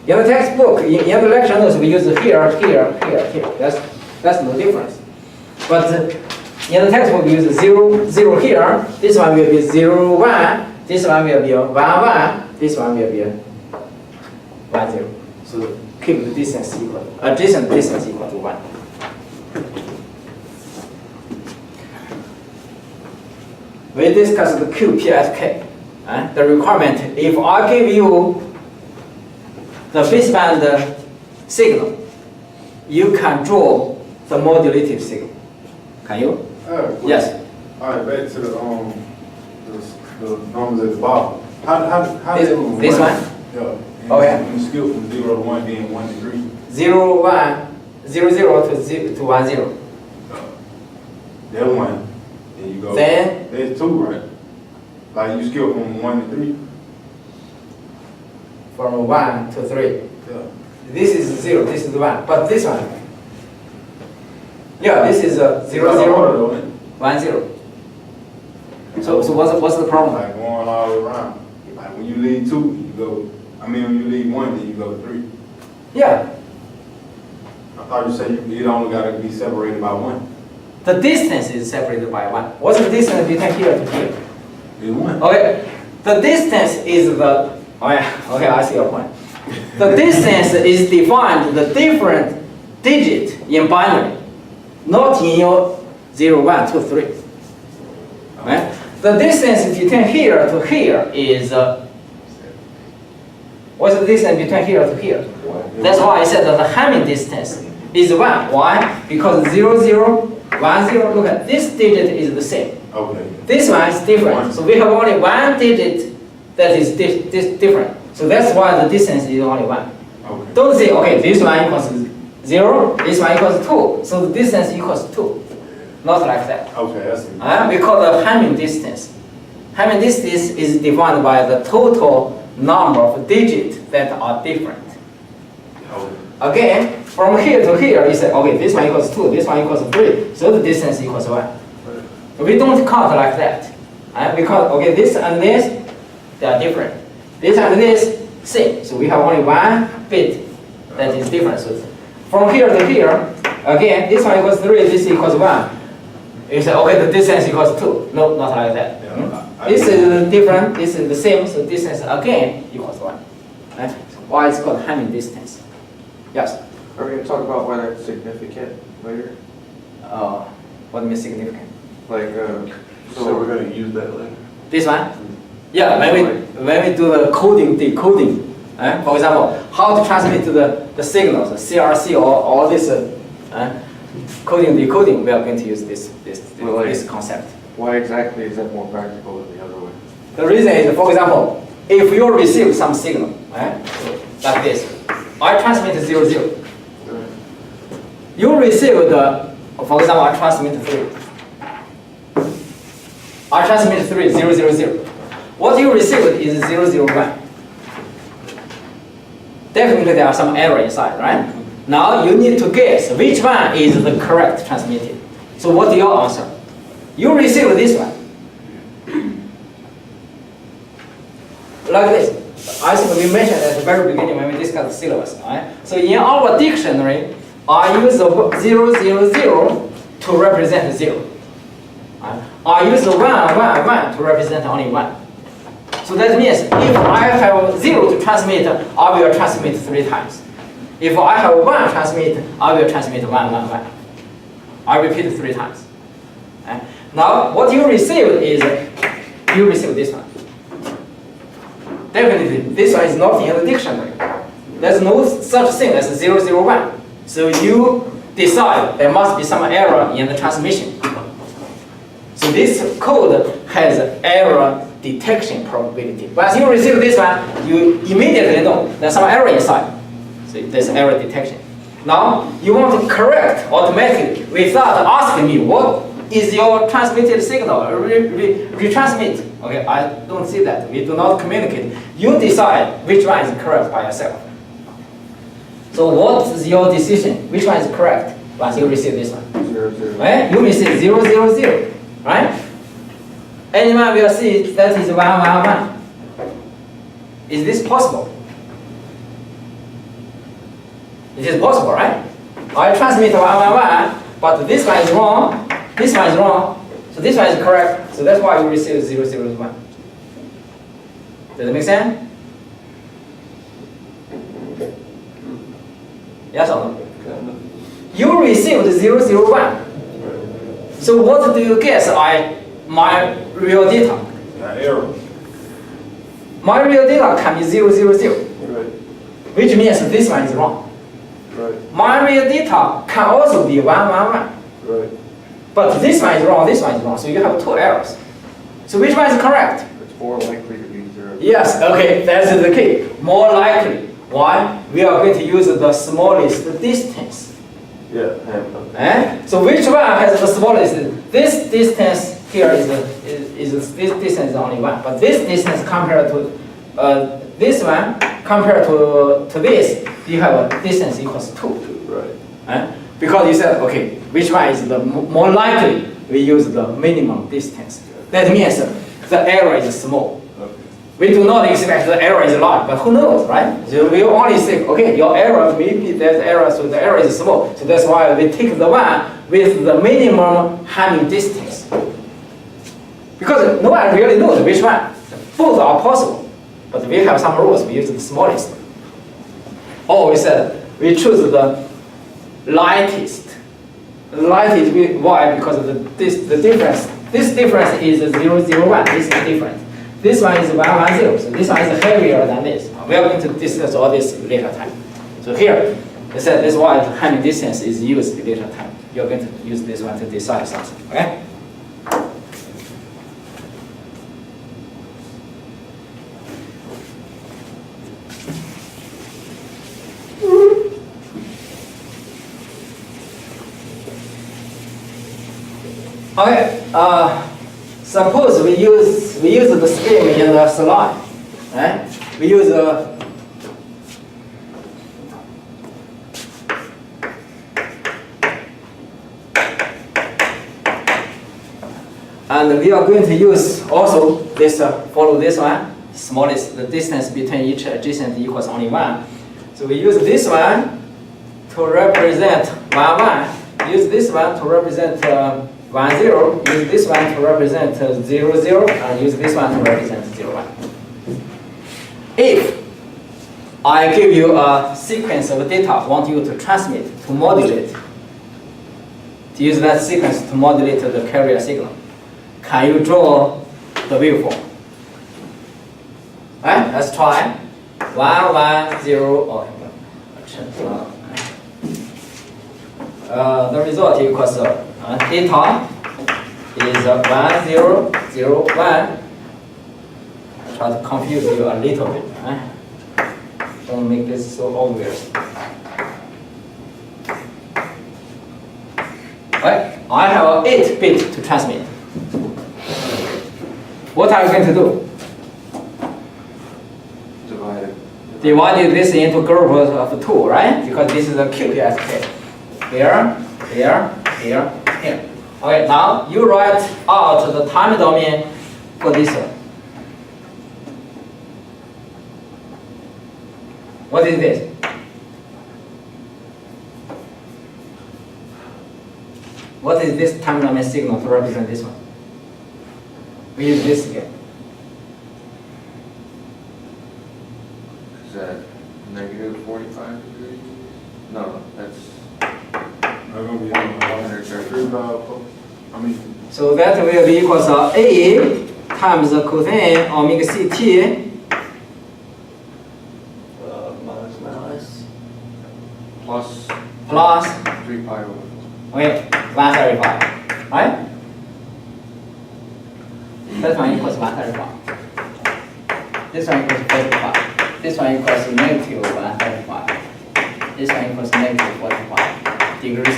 In the textbook, in the lecture notes, we use here, here, here, here. That's no difference. But in the textbook, we use 0, 0 here. This one will be 0, 1. This one will be 1, 1. This one will be 1, 0. So keep the distance equal, adjacent distance equal to 1. We discussed the QPSK. The requirement, if I give you the baseband signal, you can draw the modulated signal. Can you? Yes. All right, back to the numbers at the bottom. How This one? Yeah. Oh, yeah. You skip from 0 to 1 being 1 degree. 0, 1, 0, 0 to 1, 0. That 1. Then you go. Then? There's 2, right? Like you skip from 1 to 3. From 1 to 3. Yeah. This is 0, this is 1. But this one? Yeah, this is 0, 0, 1, 0. So what's the problem? Like going all the way around. Like when you leave 2, you go. I mean, when you leave 1, then you go to 3. Yeah. I thought you said it only got to be separated by 1. The distance is separated by 1. What's the distance between here to here? It's 1. Okay. The distance is the... Oh yeah. Okay, I see your point. The distance is defined the different digit in binary, not in your 0, 1, 2, 3. Right? The distance between here to here is... what's the distance between here to here? That's why I said that the Hamming distance is 1. Why? Because 0, 0, 1, 0, look at this digit is the same. Okay. This one is different. So we have only one digit that is different. So that's why the distance is only 1. Okay. Don't say, okay, this one equals 0, this one equals 2. So the distance equals 2. Not like that. Okay, I see. We call the Hamming distance. Hamming distance is defined by the total number of digits that are different. Okay. Again, from here to here, you say, okay, this one equals 2, this one equals 3, so the distance equals 1. We don't count like that. Because, okay, this and this, they are different. This and this, same. So we have only one bit that is different. So from here to here, again, this one equals 3, this equals 1. You say, okay, the distance equals 2. No, not like that. This is different, this is the same, so distance again equals 1. Right? So why it's called Hamming distance? Yes? Are we going to talk about why that's significant later? What means significant? Like, So we're gonna use that later? This one? Yeah, when we do the coding, decoding, for example, how to transmit the signals, the CRC or all this coding, decoding, we are going to use this concept. why exactly is that more practical than the other way? The reason is, for example, if you receive some signal, like this, I transmit 0, 0. You receive for example, I transmit 3. I transmit 3, 0, 0, 0. What you received is 0, 0, 1. Definitely there are some error inside, right? Now you need to guess which one is the correct transmitted. So what's your answer? You receive this one. Like this. I think we mentioned at the very beginning when we discussed the syllabus, right? So in our dictionary, I use the 0, 0, 0 to represent 0. I use 1, 1, 1 to represent only 1. So that means if I have 0 to transmit, I will transmit 3 times. If I have 1 transmit, I will transmit 1, 1, 1. I repeat 3 times. Now, what you receive is, you receive this one. Definitely, this one is not in the dictionary. There's no such thing as 001. So you decide there must be some error in the transmission. So this code has error detection probability. Once you receive this one, you immediately know there's some error inside. So there's error detection. Now, you want to correct automatically without asking me what is your transmitted signal, retransmit. Okay, I don't see that. We do not communicate. You decide which one is correct by yourself. So what is your decision? Which one is correct once you receive this one? 0, 0. Right? You receive 0, 0, 0. Right? Anyone will see that is 1, 1, 1. Is this possible? It is possible, right? I transmit 1, 1, 1, but this one is wrong, this one is wrong, so this one is correct, so that's why you receive 0, 0, 1. Does it make sense? Yes or no? You received 0, 0, 1. So what do you guess my real data? Error. My real data can be 0, 0, 0, Right, which means this one is wrong. right, My real data can also be 1, 1, 1. right. But this one is wrong, this one is wrong. So you have 2 errors. So which one is correct? It's more likely to be 0. Yes, okay, that's the key. More likely. Why? We are going to use the smallest distance. Yeah, Hamilton. So which one has the smallest? This distance here is this distance is only 1. But this distance compared to this one, compared to this, you have a distance equals 2. Right. Because you said, okay, which one is the more likely? We use the minimum distance. That means the error is small. Okay. We do not expect the error is large, but who knows, right? So we only say, okay, your error, maybe there's error, so the error is small. So that's why we take the one with the minimum Hamming distance. Because no one really knows which one. Both are possible, but we have some rules. We use the smallest. Or we said, we choose the lightest. The lightest, why? Because of the difference. This difference is 0, 0, 1. This is different. This one is 1, 1, 0. So this one is heavier than this. We are going to discuss all this later time. So here, they said this is why Hamming distance is used later time. You're going to use this one to decide something. Okay? Okay, suppose we use the scheme in the slide, right? We use and we are going to use also this follow this one, smallest the distance between each adjacent equals only 1. So we use this one to represent 1, 1. Use this one to represent 1, 0, use this one to represent 0, 0, and use this one to represent 0, 1. If I give you a sequence of data, I want you to transmit, to modulate, to use that sequence to modulate the carrier signal, can you draw the waveform? Right? Let's try. 1, 1, 0, the result equals data is 1, 0, 0, 1. Try to confuse you a little bit. Don't make this so obvious. Right? I have 8 bits to transmit. What are you going to do? Divide it. Divided this into groups of 2, right? Because this is a QPSK. Here, here, here, here. Okay, now you write out the time domain for this one. What is this? What is this time domain signal to represent this one? We use this again. Is that negative 45 degrees? No, that's I'm gonna be 130. I mean, So that will be equals A times the cosine omega CT Plus plus 3 pi over 4. okay, 135, right? That one equals 135. This one equals 45. This one equals negative 135. This one equals negative 45. Degrees.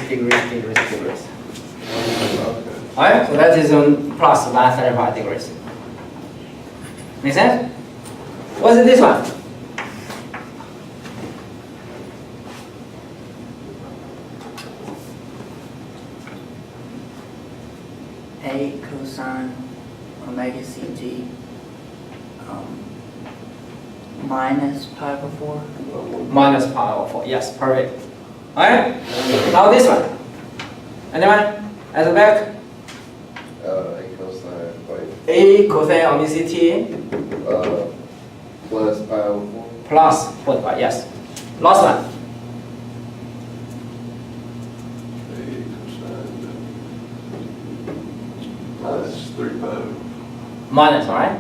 Alright, so that is plus 135 degrees. Make sense? What's this one? A cosine omega CT minus pi over 4. Minus pi over 4. Yes, perfect. Alright? Now this one. Anyone? At the back? A cosine omega CT Plus pi over 4. plus 45, yes. Last one. Minus 3 pi. Minus, alright?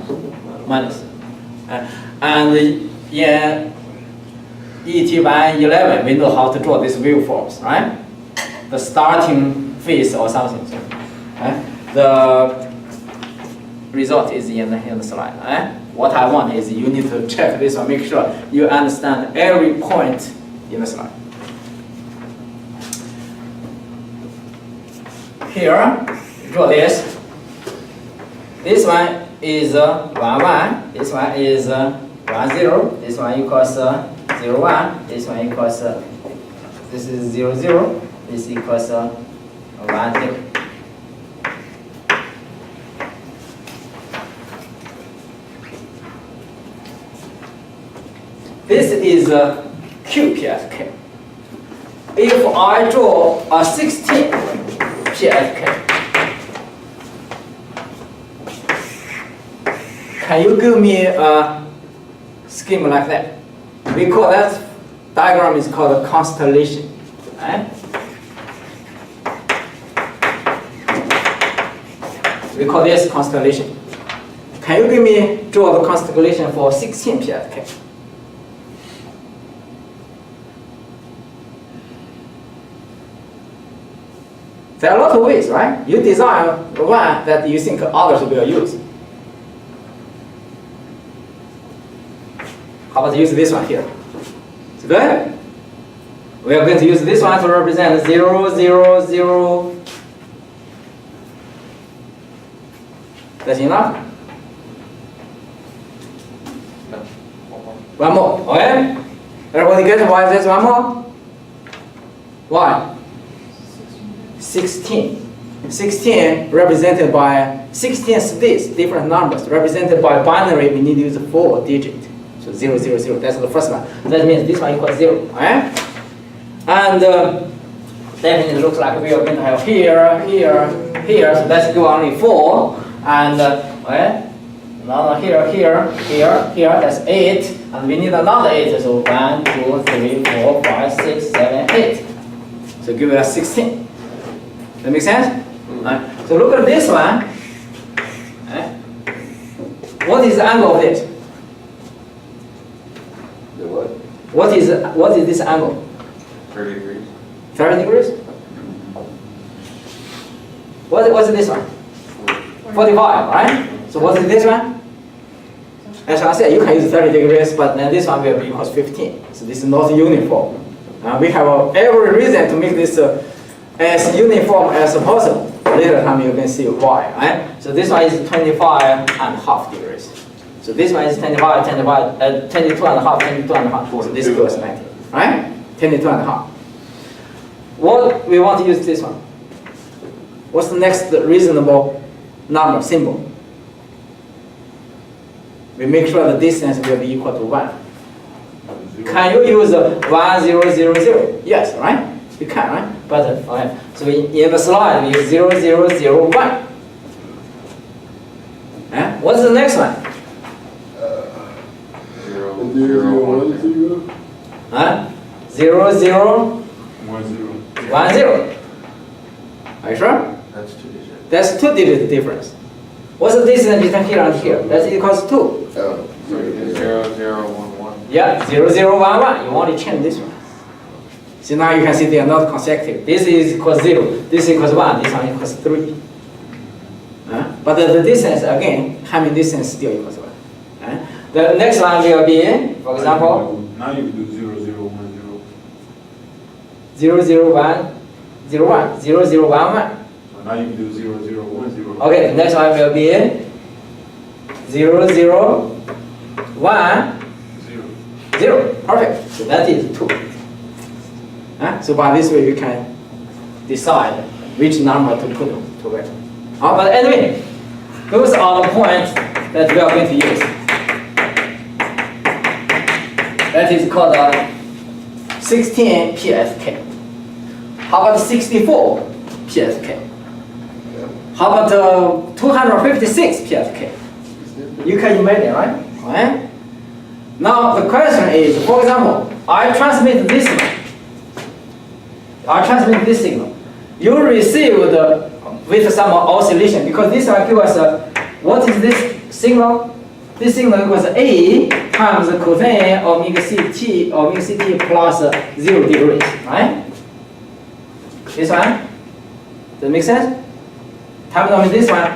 Minus. And in ET111, we know how to draw these waveforms, right? The starting phase or something. Right? The result is in the slide. Right? What I want is you need to check this one, make sure you understand every point in the slide. Here, draw this. This one is 1, 1. This one is 1, 0. This one equals 0, 1. This one equals, this is 0, 0. This equals 1, 0. This is QPFK. If I draw a 16 PFK, can you give me a scheme like that? We call that diagram is called a constellation. Right? We call this constellation. Can you give me draw the constellation for 16 PFK? There are a lot of ways, right? You design one that you think others will use. How about use this one here? So go ahead. We are going to use this one to represent 0, 0, 0. That's enough? No, one more. One more, okay? Everybody get why there's one more? Why? 16. 16 represented by 16 states, different numbers. Represented by binary, we need to use 4 digits. So 0, 0, 0, that's the first one. That means this one equals 0, right? And then it looks like we are going to have here, here, here. So let's do only 4. And now here, here, here, here, that's 8. And we need another 8. So 1, 2, 3, 4, 5, 6, 7, 8. So give us 16. That make sense? So look at this one. What is the angle of this? The what? What is this angle? 30 degrees. 30 degrees? What's this one? 45, right? So what is this one? As I said, you can use 30 degrees, but then this one will be equals 15. So this is not uniform. We have every reason to make this as uniform as possible. Later time you can see why, right? So this one is 25.5 degrees. So this one is 25, 22 and a half, 22 and a half. So this goes 90, right? 22 and a half. What we want to use this one? What's the next reasonable number, symbol? We make sure the distance will be equal to 1. Can you use 1, 0, 0, 0? Yes, right? You can, right? But so in the slide we use 0, 0, 0, 1. What's the next one? 0, 0, 0, 0, 1, 1, 0. 0, 0, 1, 0. 1, 0. Are you sure? That's 2 digits. That's 2-digit difference. What's the distance between here and here? That's equals 2. Oh, So it's 0, 0, 1, 1. Yeah, 0, 0, 1, 1. You only change this one. So now you can see they are not consecutive. This is equals 0, this equals 1, this one equals 3. But the distance, again, Hamming distance still equals 1. The next one will be, for example, Now you can do 0, 0, 1, 0, 0. 0, 1, 0, 1, 0, 0, 1, 1. So now you can do 0, 0, 1, 0. Okay, the next one will be 0, 0, 1, 0. 0. Perfect. So that is 2. So by this way you can decide which number to put together. But anyway, those are the points that we are going to use. That is called 16 PSK. How about 64 PSK? How about 256 PSK? You can imagine, right? Now the question is, for example, I transmit this signal. You received with some oscillation, because this one gives us what is this signal? This signal equals A times cosine omega CT plus 0 degrees, right? This one? Does it make sense? Time on this one.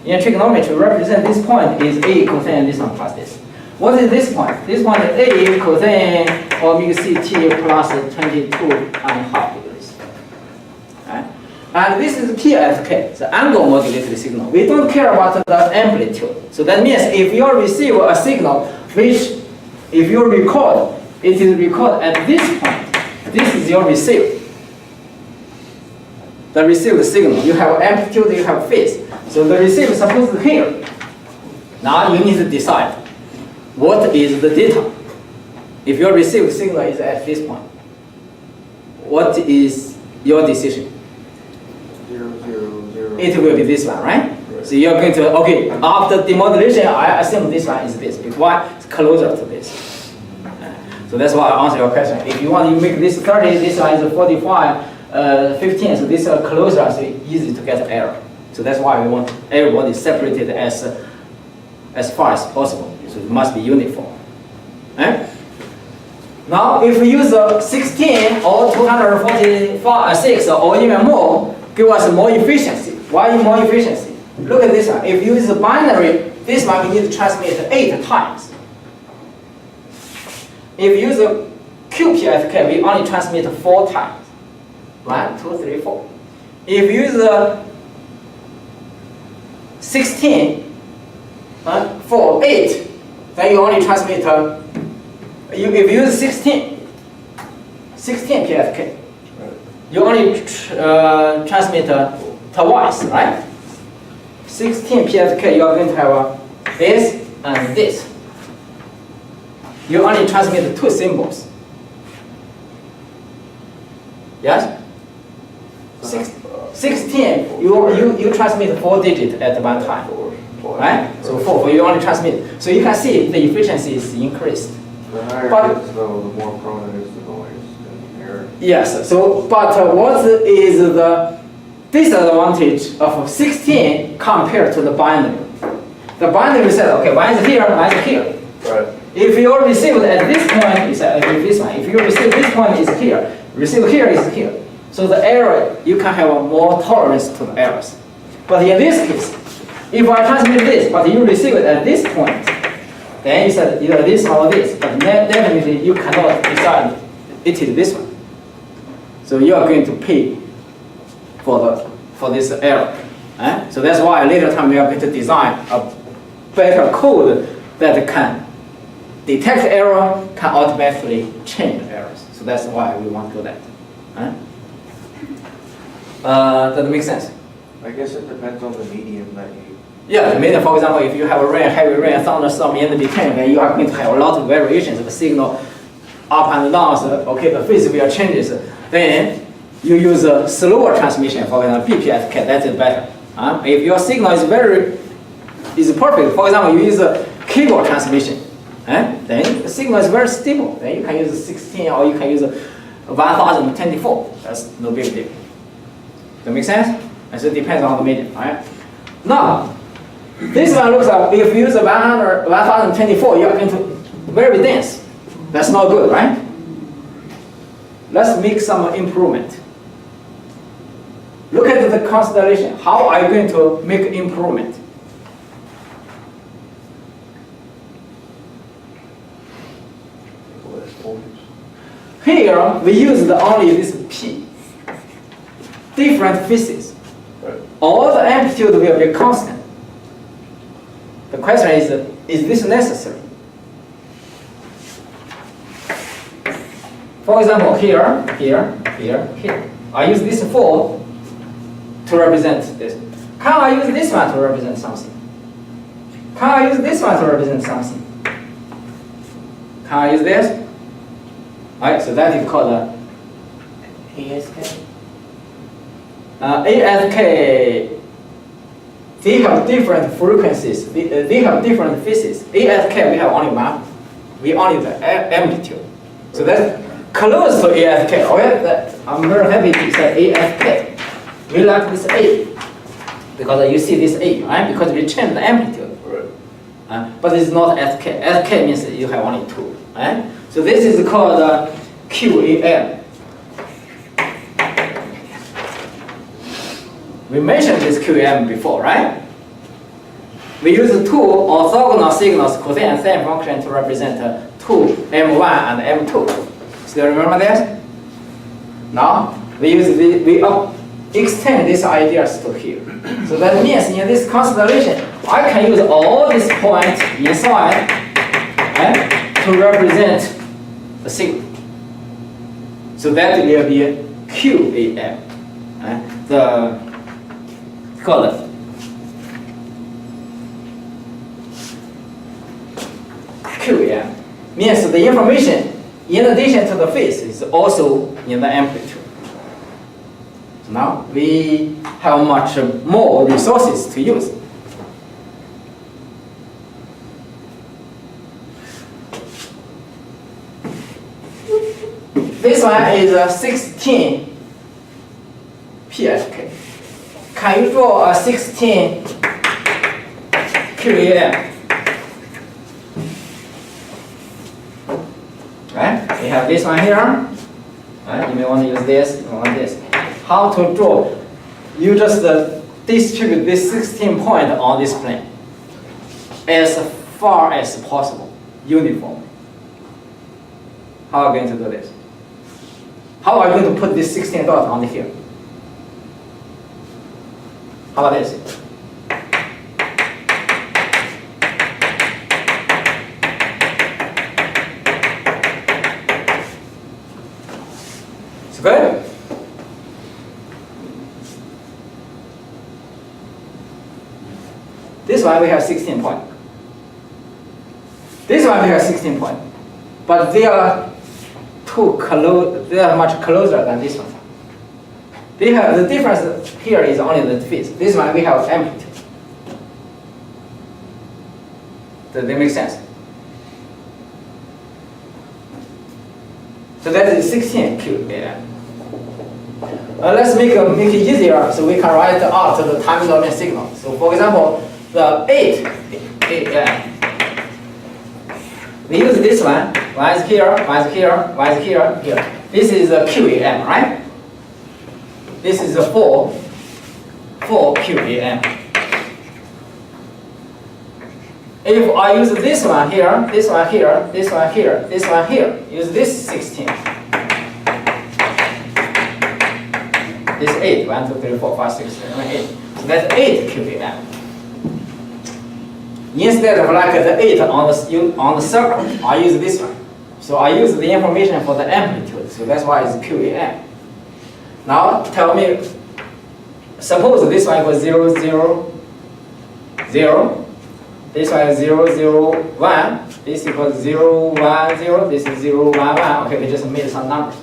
In trigonometry, represent this point is A cosine this one plus this. What is this point? This point is A cosine omega CT plus 22.5 degrees. Right? And this is PSK, the angle modulated signal. We don't care about the amplitude. So that means if you receive a signal which, if you record, it is recorded at this point. This is your receive. The received signal. You have amplitude, you have phase. So the receiver is supposed to hear. Now you need to decide what is the data. If your received signal is at this point, what is your decision? 0, 0, 0. It will be this one, right? So you're going to, okay, after demodulation, I assume this one is this, because why? It's closer to this. So that's why I answer your question. If you want to make this 30, this one is 45, 15, so this is closer, so easy to get error. So that's why we want everybody separated as far as possible. So it must be uniform. Now, if we use 16 or 246 or even more, give us more efficiency. Why more efficiency? Look at this one. If you use a binary, this one we need to transmit 8 times. If you use a QPSK, we only transmit 4 times. 1, 2, 3, 4. If you use 16 for 8, then you only transmit, if you use 16 PSK, you only transmit twice, right? 16 PSK, you are going to have this and this. You only transmit 2 symbols. Yes? 16, you transmit 4 digits at one time, right? So 4, you only transmit. So you can see the efficiency is increased. The higher But- it is, though, the more prone it is to noise and error. Yes, so, but what is the disadvantage of 16 compared to the binary? The binary said, okay, one is here, one is here. Right. If you receive at this point, you say, this one. If you receive this point is here, receive here is here. So the error, you can have more tolerance to the errors. But in this case, if I transmit this, but you receive it at this point, then you said either this or this, but definitely you cannot decide it is this one. So you are going to pay for this error. So that's why later time we are going to design a better code that can detect error, can automatically change errors. So that's why we want to do that. Does it make sense? I guess it depends on the medium that you. Yeah, the medium, for example, if you have a rain, heavy rain, thunderstorm in between, then you are going to have a lot of variations of the signal up and down. So, okay, the phase will changes. Then you use a slower transmission, for example, PPFK, that is better. If your signal is perfect, for example, you use a cable transmission, then the signal is very stable. Then you can use 16 or you can use 1024. That's no big deal. That make sense? And so it depends on the medium, right? Now, this one looks like if you use 1024, you're going to very dense. That's not good, right? Let's make some improvement. Look at the constellation. How are you going to make improvement? Here, we use only this P. Different phases. Right. All the amplitude will be constant. The question is this necessary? For example, here. I use this 4 to represent this. Can I use this one to represent something? Can I use this one to represent something? Can I use this? Alright, so that is called ASK? ASK. They have different frequencies. They have different phases. ASK, we have only one. We only the amplitude. So that's close to ASK. Okay, I'm very happy to say ASK. We like this A because you see this A, right? Because we change the amplitude. Right. But it's not SK. SK means you have only 2, right? So this is called QAM. We mentioned this QAM before, right? We use 2 orthogonal signals cosine and sine function to represent 2 M1 and M2. Still remember this? Now we extend these ideas to here. So that means in this constellation, I can use all these points inside to represent the signal. So that will be a QAM. Called QAM means the information in addition to the phase is also in the amplitude. So now we have much more resources to use. This one is a 16 PFK. Can you draw a 16 QAM? Right? We have this one here. Right? You may want to use this, you may want this. How to draw? You just distribute this 16 point on this plane as far as possible, uniformly. How are you going to do this? How are you going to put this 16 dot on here? How about this? It's good. This one we have 16 point. This one we have 16 point. But they are too close. They are much closer than this one. They have the difference here is only the phase. This one we have amplitude. Does that make sense? So that is 16 QAM. Let's make it easier so we can write out the time domain signal. So for example, the 8 AM. We use this one. One is here, one is here, one is here, here. This is a QAM, right? This is a 4 QAM. If I use this one here, this one here, this one here, this one here, use this 16. This 8, 1, 2, 3, 4, 5, 6, 7, 8. So that's 8 QAM. Instead of like the 8 on the circle, I use this one. So I use the information for the amplitude. So that's why it's QAM. Now tell me, suppose this one equals 0, 0, 0. This one is 0, 0, 1. This equals 0, 1, 0. This is 0, 1, 1. Okay, we just made some numbers.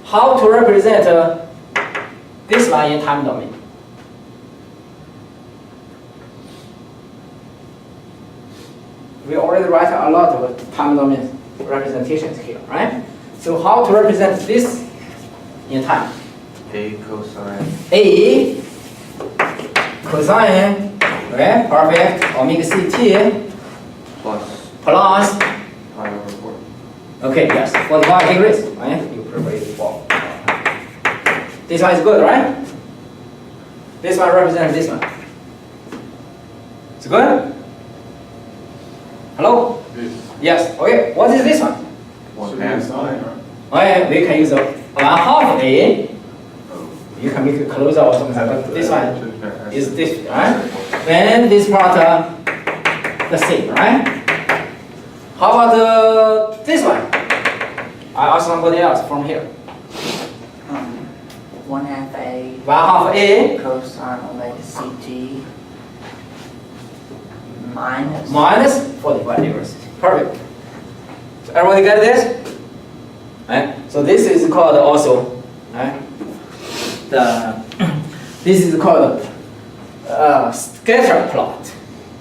how to represent this one in time domain. We already write a lot of time domain representations here, right? So how to represent this in time? A cosine. A cosine, okay, perfect, omega CT Plus plus, pi over 4. okay, yes, 45 degrees, right? You prefer it for. This one is good, right? This one represents this one. It's good? Hello? Yes, okay, what is this one? One half. Okay, we can use a 1/2 A. You can make it closer or something like that. This one is this, right? Then this part, the same, right? How about this one? I ask somebody else from here. 1/2 A 1/2 A cosine omega CT minus. minus 45 degrees. Perfect. So everybody get this? Right? So this is called also, right? This is called scatter plot.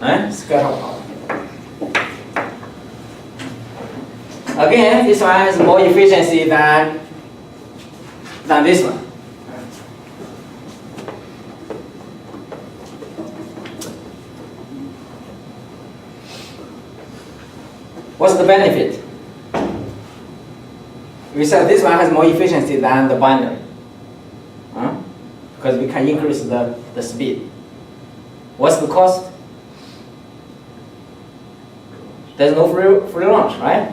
Right? Scatter plot. Again, this one has more efficiency than this one. What's the benefit? We said this one has more efficiency than the binary. Huh? Because we can increase the speed. What's the cost? There's no free lunch, right?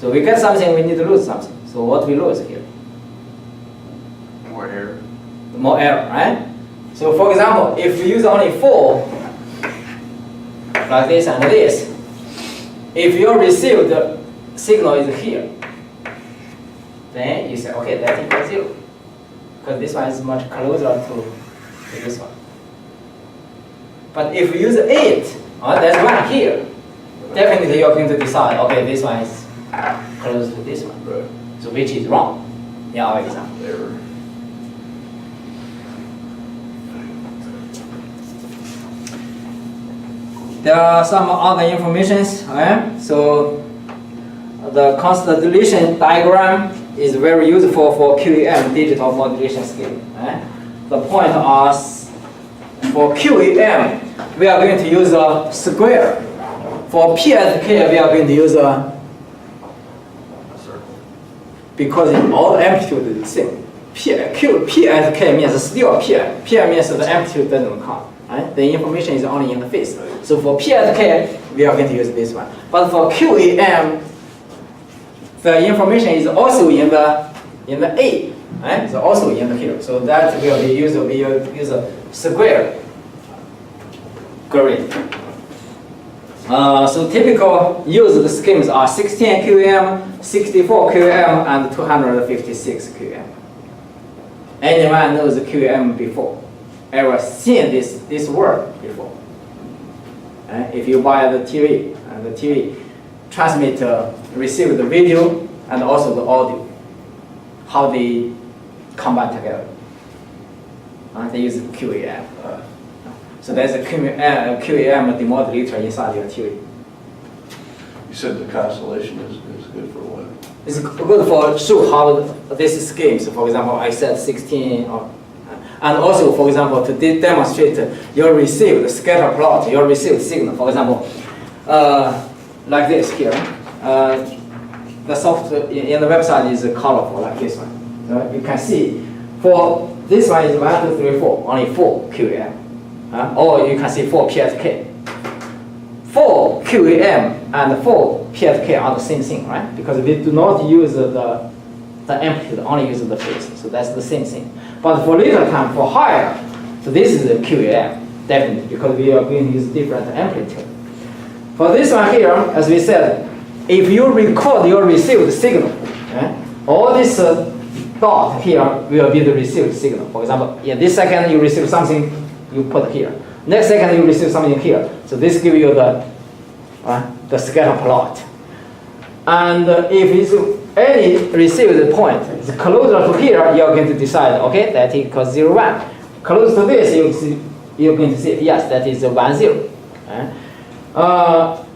So we get something, we need to lose something. So what we lose here? More error. More error, right? So for example, if we use only 4, like this and this, if your received signal is here, then you say, okay, that equals 0. Because this one is much closer to this one. But if you use 8, there's one here, definitely you're going to decide, okay, this one is close to this one. Right. So which is wrong in our example. Error. There are some other informations. Okay? So the constellation diagram is very useful for QEM, digital modulation scheme. Okay? The point is, for QEM, we are going to use a square. For PSK, we are going to use a because all amplitude is the same. PSK means still P. P means the amplitude doesn't count. Right? The information is only in the phase. So for PSK, we are going to use this one. But for QEM, the information is also in the A. Right? So also in the here. So that will be used. We use a square grid. So typical used schemes are 16 QM, 64 QM, and 256 QM. Anyone knows the QM before? Ever seen this word before? If you buy the TV, and the TV transmit, receive the video and also the audio, how they combine together. They use QEM. So there's a QEM demodulator inside your TV. You said the constellation is good for what? It's good for show how this schemes. For example, I said 16, and also, for example, to demonstrate your received scatter plot, your received signal. For example, like this here. The software in the website is colorful like this one. So you can see for this one is 1, 2, 3, 4, only 4 QEM. Or you can see 4 PSK. 4 QEM and 4 PSK are the same thing, right? Because we do not use the amplitude, only use the phase. So that's the same thing. But for later time, for higher, so this is the QEM, definitely, because we are going to use different amplitude. For this one here, as we said, if you record your received signal, all this dot here will be the received signal. For example, in this second you receive something, you put here. Next second you receive something here. So this gives you the scatter plot. And if it's any received point is closer to here, you're going to decide, okay, that equals 0, 1. Close to this, you're going to see, yes, that is 1, 0.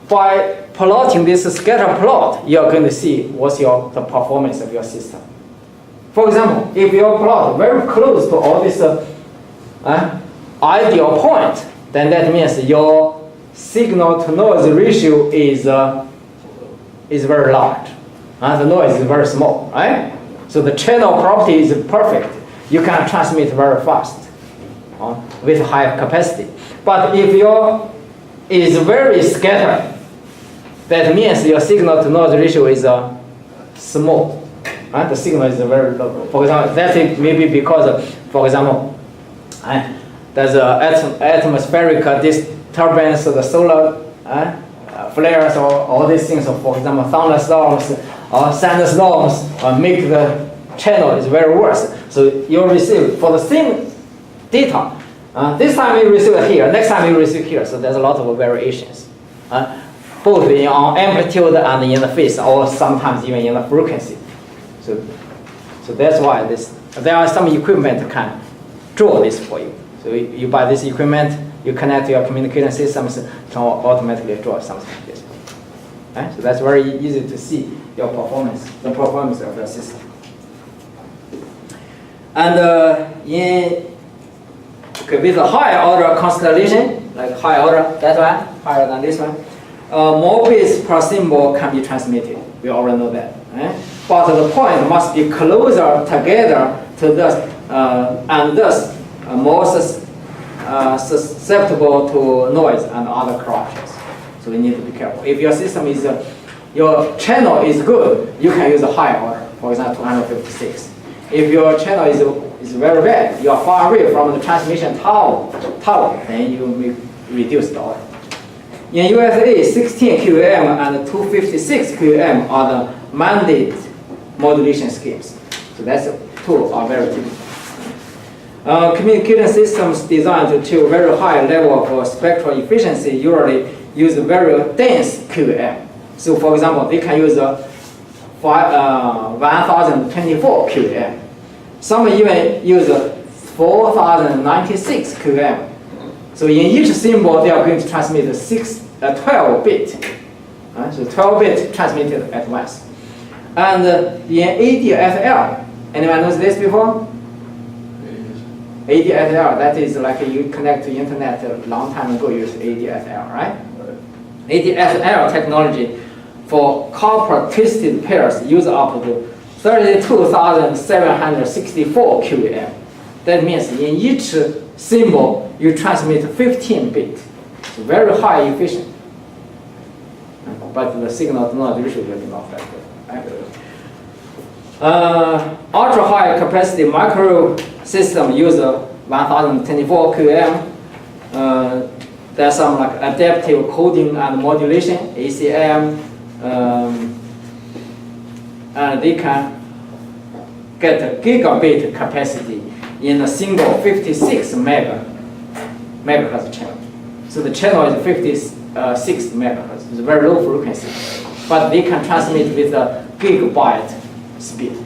By plotting this scatter plot, you're going to see what's the performance of your system. For example, if your plot very close to all this ideal point, then that means your signal to noise ratio is very large. The noise is very small, right? So the channel property is perfect. You can transmit very fast with high capacity. But if your is very scattered, that means your signal to noise ratio is small. The signal is very low. For example, that is maybe because, for example, there's atmospheric disturbance, the solar flares, or all these things. So for example, thunderstorms or sandstorms make the channel is very worse. So you receive for the same data. This time you receive it here, next time you receive here. So there's a lot of variations, both in amplitude and in the phase, or sometimes even in the frequency. So that's why there are some equipment that can draw this for you. So you buy this equipment, you connect to your communication systems, to automatically draw something like this. So that's very easy to see your performance, the performance of your system. And with a higher order constellation, like higher order, that one, higher than this one, more bits per symbol can be transmitted. We already know that. But the point must be closer together to this, and thus more susceptible to noise and other corruptions. So we need to be careful. If your system is, your channel is good, you can use a higher order, for example, 256. If your channel is very bad, you are far away from the transmission tower, then you may reduce the order. In USA, 16 QAM and 256 QAM are the mandate modulation schemes. So that's two are very typical. Communication systems designed to achieve very high level of spectral efficiency usually use very dense QAM. So for example, they can use 1024 QAM. Some even use 4096 QAM. So in each symbol, they are going to transmit 12 bit. So 12 bit transmitted at once. And in ADFL, anyone knows this before? ADFL, that is like you connect to internet a long time ago, you use ADFL, right? ADFL technology for copper twisted pairs use up to 32,764 QAM. That means in each symbol, you transmit 15 bit. So very high efficient. But the signal to noise ratio will be not that good. Ultra high capacity micro system use 1024 QAM. There's some like adaptive coding and modulation, ACM, and they can get a gigabit capacity in a single 56 megahertz channel. So the channel is 56 megahertz. It's a very low frequency, but they can transmit with a gigabyte speed.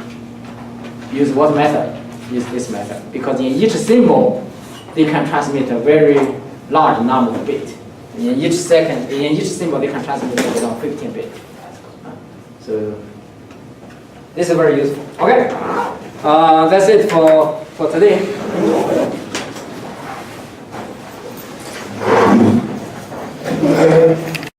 Use what method? Use this method, because in each symbol, they can transmit a very large number of bits. In each symbol, they can transmit around 15 bits. So this is very useful. Okay, that's it for today.